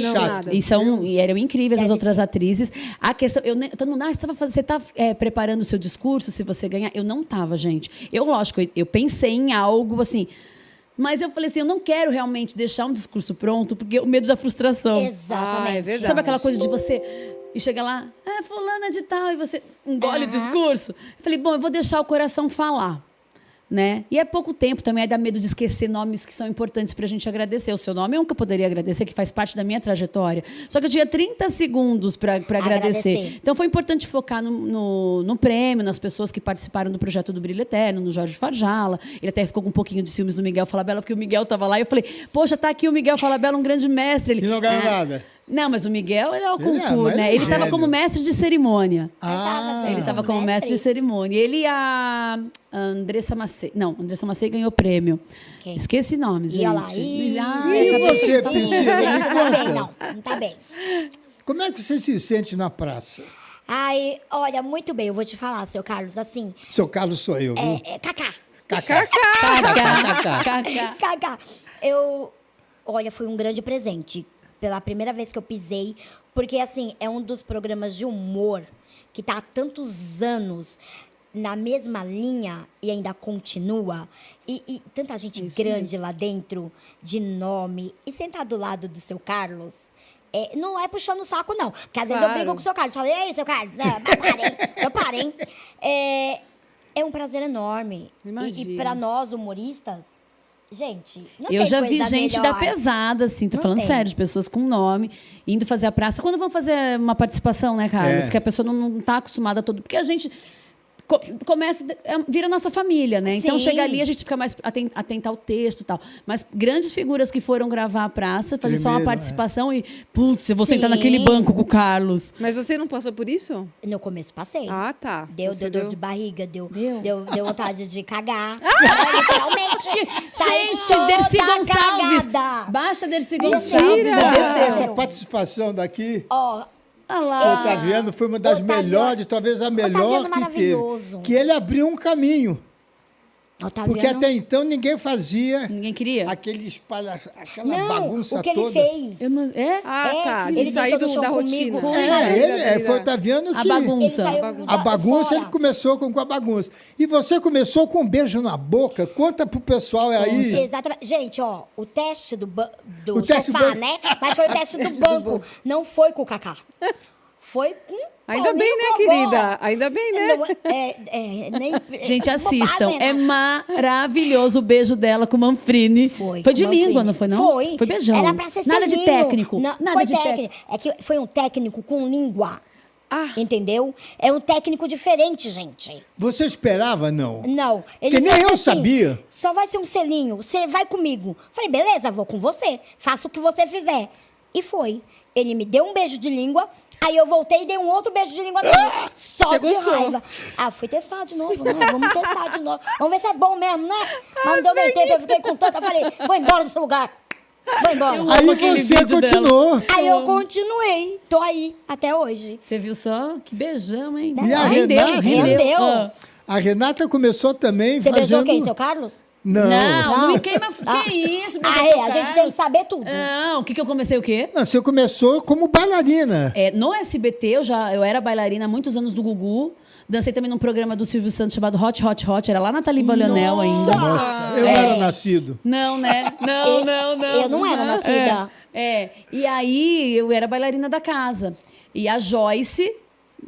chato. E eram incríveis as outras atrizes. A questão, todo mundo, você está preparando o seu discurso se você ganhar? Eu não estava, gente. Lógico, eu pensei em algo assim, mas eu falei assim, eu não quero realmente deixar um discurso pronto, porque o medo da frustração. Exatamente. É verdade. Sabe aquela coisa de você e chega lá, fulana de tal, e você engole o discurso? Eu falei, bom, eu vou deixar o coração falar. Né? E é pouco tempo também, dá medo de esquecer nomes que são importantes para a gente agradecer. O seu nome é um que eu poderia agradecer, que faz parte da minha trajetória. Só que eu tinha 30 segundos para agradecer. Então foi importante focar no prêmio, nas pessoas que participaram do projeto do Brilho Eterno, no Jorge Farjala. Ele até ficou com um pouquinho de ciúmes do Miguel Falabella, porque o Miguel estava lá e eu falei, poxa, tá aqui o Miguel Falabella, um grande mestre. E não ganhou nada. Não, mas o Miguel, ele é o concurso, né? Ele estava como mestre de cerimônia. Ele estava como mestre de cerimônia. Ele e a Andressa Macei. Não, Andressa Macei ganhou prêmio. Esqueci nomes, gente. E você, Priscila, me conta. Não tá bem. Como é que você se sente na praça? Ai, olha, muito bem, eu vou te falar, seu Carlos, assim... Seu Carlos sou eu, viu? Cacá. Cacá. Olha, foi um grande presente. Pela primeira vez que eu pisei, porque, assim, é um dos programas de humor que está há tantos anos na mesma linha e ainda continua. E tanta gente grande lá dentro, de nome. E sentar do lado do seu Carlos, não é puxando o saco, não. Porque às vezes eu brigo com o seu Carlos. Falei, ei, seu Carlos, parem. É um prazer enorme. E para nós, humoristas... Gente, não tem eu já vi coisa gente melhor. da pesada, assim, tô falando sério, de pessoas com nome, indo fazer a praça. Quando vão fazer uma participação, né, Carlos? Que a pessoa não tá acostumada a tudo. Porque a gente começa, vira nossa família, né? Então chega ali, a gente fica mais atenta ao texto e tal. Mas grandes figuras que foram gravar a praça, fazer só uma participação e, putz, eu vou sentar naquele banco com o Carlos. Mas você não passou por isso? No começo passei. Ah, tá. Deu dor de barriga, deu vontade de cagar. Literalmente. Gente, Dercy Gonçalves. Baixa Dercy Gonçalves. Essa participação daqui... Olha lá. O Otaviano foi uma das melhores, talvez a melhor que teve. Que ele abriu um caminho. Otaviano... Porque até então ninguém fazia... Ninguém queria? Aquela não, bagunça o que toda. ele fez. Tá. Ele saiu da rotina. Foi o Otaviano que... A bagunça. A bagunça, ele começou com a bagunça. E você começou com um beijo na boca. Conta pro pessoal aí. Exatamente. Gente, ó, o teste do teste sofá, do né? Mas foi o teste do banco. Não foi com o Cacá. Foi com... Ainda bem, né, querida? Ainda bem, né? Gente, assistam. É maravilhoso o beijo dela com o Manfrini. Foi de língua, não foi, não? Foi beijão. Era pra ser nada de técnico. Não, nada foi de técnico. É que foi um técnico com língua. Entendeu? É um técnico diferente, gente. Você esperava, não? Não. Porque nem eu sabia. Só vai ser um selinho. Você vai comigo. Falei, beleza, vou com você. Faça o que você fizer. E foi. Ele me deu um beijo de língua. Aí eu voltei e dei um outro beijo de língua nele. Só Você de gostou? raiva. Fui testar de novo, né? Vamos testar de novo. Vamos ver se é bom mesmo, né? Mas não deu nem tempo, eu fiquei com tanta. Eu falei, vou embora desse lugar. Vou embora. Aí você continuou. Aí eu continuei. Tô aí, até hoje. Você viu só? Que beijão, hein? E a Rendeu. A Renata começou também Você fazendo... beijou quem? Seu Carlos? Não me queima. Que isso? A gente tem que saber tudo. Não, o que eu comecei o quê? Não, você começou como bailarina. No SBT, eu era bailarina há muitos anos do Gugu. Dancei também num programa do Silvio Santos chamado Hot, Hot, Hot. Era lá na Thalita Leonel ainda. Nossa, eu era nascido. Não, né? Não. Eu não era nascida. E aí, eu era bailarina da casa. E a Joyce,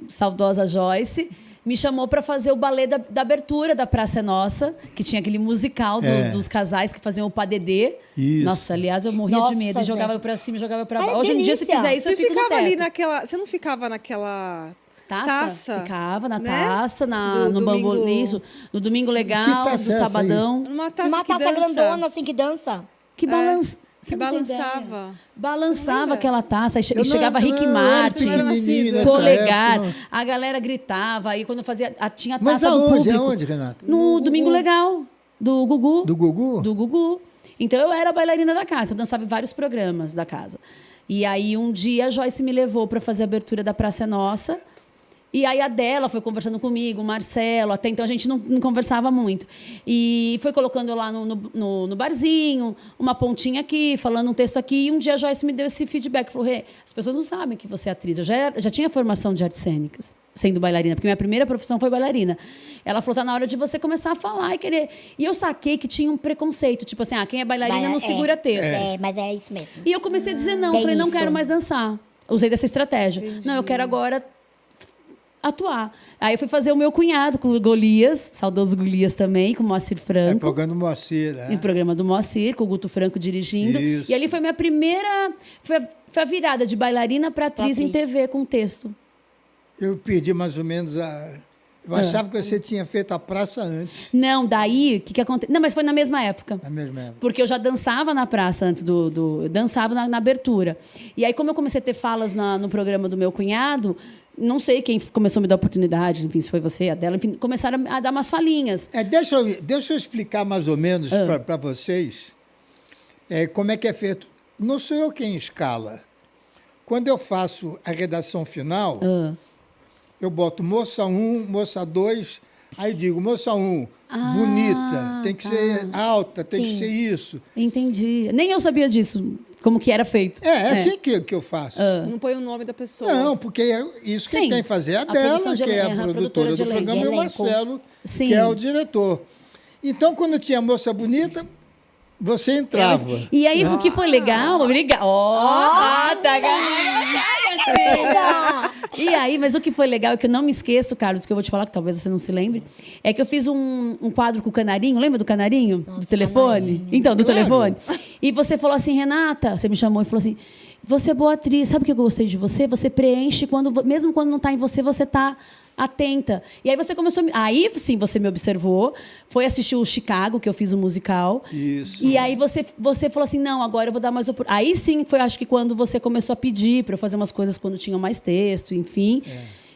saudosa Joyce, me chamou para fazer o balé da abertura da Praça é Nossa, que tinha aquele musical dos casais que faziam o padedê. Isso. Nossa, aliás, eu morria de medo. Jogava para cima, jogava para baixo. Hoje em dia, se fizer isso, eu fico no teto. Ali naquela... Você não ficava naquela... Taça? Ficava na né? taça, no bambu, nisso, no Domingo Legal, no Sabadão. Uma taça grandona, assim, que dança. Que balança. Que balançava. Balançava aquela taça. Aí chegava Rick Martin, Polegar. A galera gritava. Aí quando eu fazia... Tinha a taça do público. Aonde, Renata? No Domingo Legal. Do Gugu. Do Gugu? Do Gugu. Então eu era bailarina da casa. Eu dançava em vários programas da casa. E aí um dia a Joyce me levou para fazer a abertura da Praça é Nossa. E aí a dela foi conversando comigo, o Marcelo, até então a gente não conversava muito. E foi colocando eu lá no barzinho, uma pontinha aqui, falando um texto aqui. E um dia a Joyce me deu esse feedback. Falou, as pessoas não sabem que você é atriz. Eu já tinha formação de artes cênicas, sendo bailarina, porque minha primeira profissão foi bailarina. Ela falou, tá na hora de você começar a falar e querer... E eu saquei que tinha um preconceito, tipo assim, quem é bailarina não segura texto. Mas é isso mesmo. E eu comecei a dizer não. Falei, não quero mais dançar. Usei dessa estratégia. Entendi. Não, eu quero agora... atuar. Aí eu fui fazer o meu cunhado com o Golias, saudoso Golias também, com o Moacir Franco. É programa do Moacir, né? Em programa do Moacir, com o Guto Franco dirigindo. Isso. E ali foi minha primeira... Foi a virada de bailarina para atriz em TV com texto. Eu perdi mais ou menos a... Eu achava que você tinha feito a praça antes. Não, daí, o que aconteceu? Não, mas foi na mesma época. Na mesma época. Porque eu já dançava na praça antes eu dançava na abertura. E aí, como eu comecei a ter falas no programa do meu cunhado... Não sei quem começou a me dar oportunidade, enfim, se foi você, a dela, enfim, começaram a dar umas falinhas. Deixa eu explicar mais ou menos para vocês como é que é feito. Não sou eu quem escala. Quando eu faço a redação final, eu boto moça 1, moça 2, aí digo, moça 1, bonita, tem que ser alta, tem que ser isso. Entendi. Nem eu sabia disso. Como que era feito. É assim que eu faço. Não põe o nome da pessoa. Não, porque isso quem tem que fazer é a dela, que é a produtora do programa, e o Marcelo, que é o diretor. Então, quando tinha moça bonita, você entrava. E aí, o que foi legal... Obrigada. E aí, mas o que foi legal, que eu não me esqueço, Carlos, que eu vou te falar, que talvez você não se lembre, é que eu fiz um quadro com o Canarinho, lembra do Canarinho? Nossa, do telefone? Então, do telefone. E você falou assim, Renata, você me chamou e falou assim, você é boa atriz, sabe o que eu gostei de você? Você preenche, mesmo quando não está em você, você está atenta. E aí você começou... Aí, sim, você me observou, foi assistir o Chicago, que eu fiz o musical. Isso. E aí você falou assim, não, agora eu vou dar mais oportunidade. Aí sim, foi acho que quando você começou a pedir para eu fazer umas coisas quando tinha mais texto, enfim.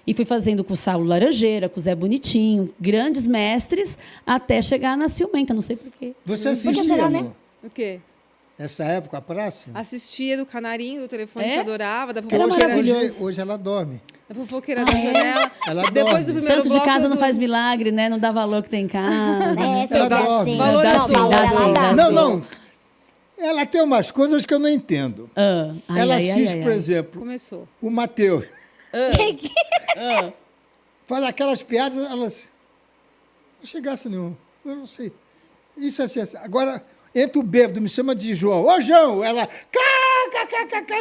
E fui fazendo com o Saulo Laranjeira, com o Zé Bonitinho, grandes mestres, até chegar na Ciumenta, não sei por quê. Você assistia, por que será, né? O quê? Essa época, a praça? Assistia do Canarinho, do telefone que adorava, da Hoje ela dorme. É fofoqueira da janela. Ela Depois do primeiro Santo de casa não faz milagre, né? Não dá valor que tem em casa. Ela dorme. Valor Não. Ela tem umas coisas que eu não entendo. Ela assiste, por exemplo, Começou. o Matheus. Faz aquelas piadas, elas... Não chegasse nenhum. Eu não sei. Isso é assim. Agora, entra o bêbado, me chama de João. Ô, João! Ela...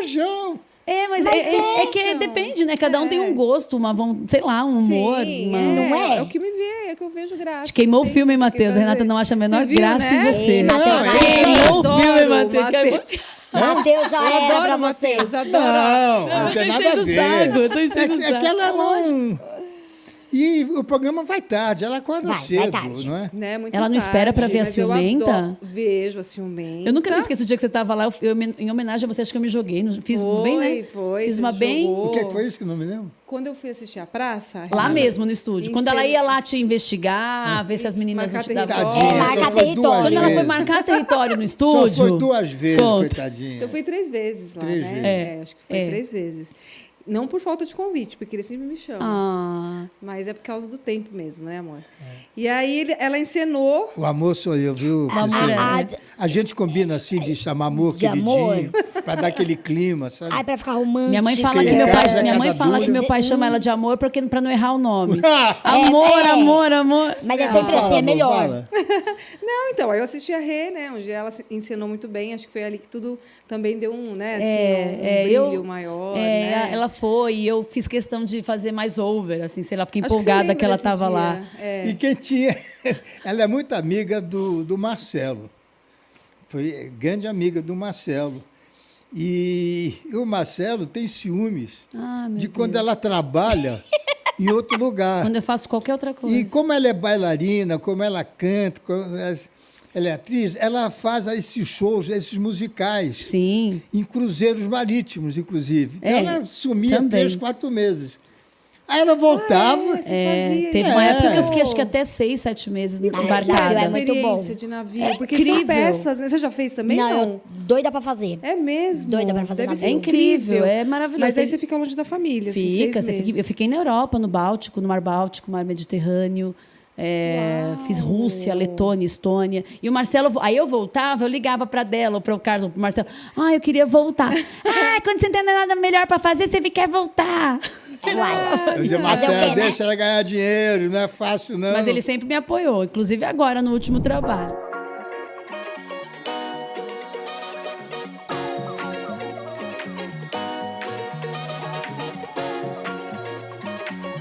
João! Mas é que depende, né? Cada um tem um gosto, sei lá, um humor. Não é? É o que me vê, é que eu vejo graça. Te queimou o filme, Matheus. A Renata não acha a menor graça em você. Queimou o filme, Matheus. Matheus já era pra você. Não tem nada a ver. É que ela não... E o programa vai tarde, ela acorda cedo, não é? Né? Muito ela não espera para ver a ciumenta? Vejo a ciumenta. Eu nunca me esqueço o dia que você estava lá, em homenagem a você, acho que eu me joguei. Fiz bem, né? Fiz uma bem... O que foi isso que não me lembro? Quando eu fui assistir a praça... Lá mesmo, no estúdio. Quando ela ia lá te investigar, ver se as meninas não te davam... Marcar território. Quando ela foi marcar território no estúdio... Só foi 2 vezes, coitadinha. Eu fui 3 vezes lá, né? Acho que foi 3 vezes. Não por falta de convite, porque ele sempre me chama. Mas é por causa do tempo mesmo, né, amor? E aí ela encenou... O amor sou eu, viu? A gente combina assim de chamar amor, queridinho, para dar aquele clima, sabe? Ai, para ficar romântico. Minha mãe fala que meu pai chama ela de amor para não errar o nome. Amor. Mas é sempre assim, é melhor. Não, então, aí eu assisti a Rê, né? Onde ela encenou muito bem. Acho que foi ali que tudo também deu um brilho maior, né? Ela foi, e eu fiz questão de fazer mais over, assim, sei lá, fiquei empolgada que ela estava lá. E quem tinha... Ela é muito amiga do Marcelo. Foi grande amiga do Marcelo. E o Marcelo tem ciúmes de quando ela trabalha em outro lugar. Quando eu faço qualquer outra coisa. E como ela é bailarina, como ela canta, ela é atriz, ela faz esses shows, esses musicais. Sim. Em cruzeiros marítimos, inclusive. Então ela sumia 3, 4 meses. Aí ela voltava. Teve uma época que eu fiquei acho que até 6, 7 meses embarcada. É muito bom. De navio, porque incrível. São peças, né? Você já fez também? Não. Doida pra fazer. É mesmo? Doida pra fazer. É incrível, é maravilhoso. Mas aí você fica longe da família, assim, 6 meses. Eu fiquei na Europa, no Báltico, no Mar Báltico, Mar Mediterrâneo. Fiz Rússia, Letônia, Estônia. E o Marcelo, aí eu voltava, eu ligava para dela, ou para o Carlos, ou para o Marcelo. Eu queria voltar. Quando você não tem nada melhor para fazer, você quer voltar. Eu dizia, Marcelo, deixa ela ganhar dinheiro, não é fácil, não. Mas ele sempre me apoiou, inclusive agora, no último trabalho.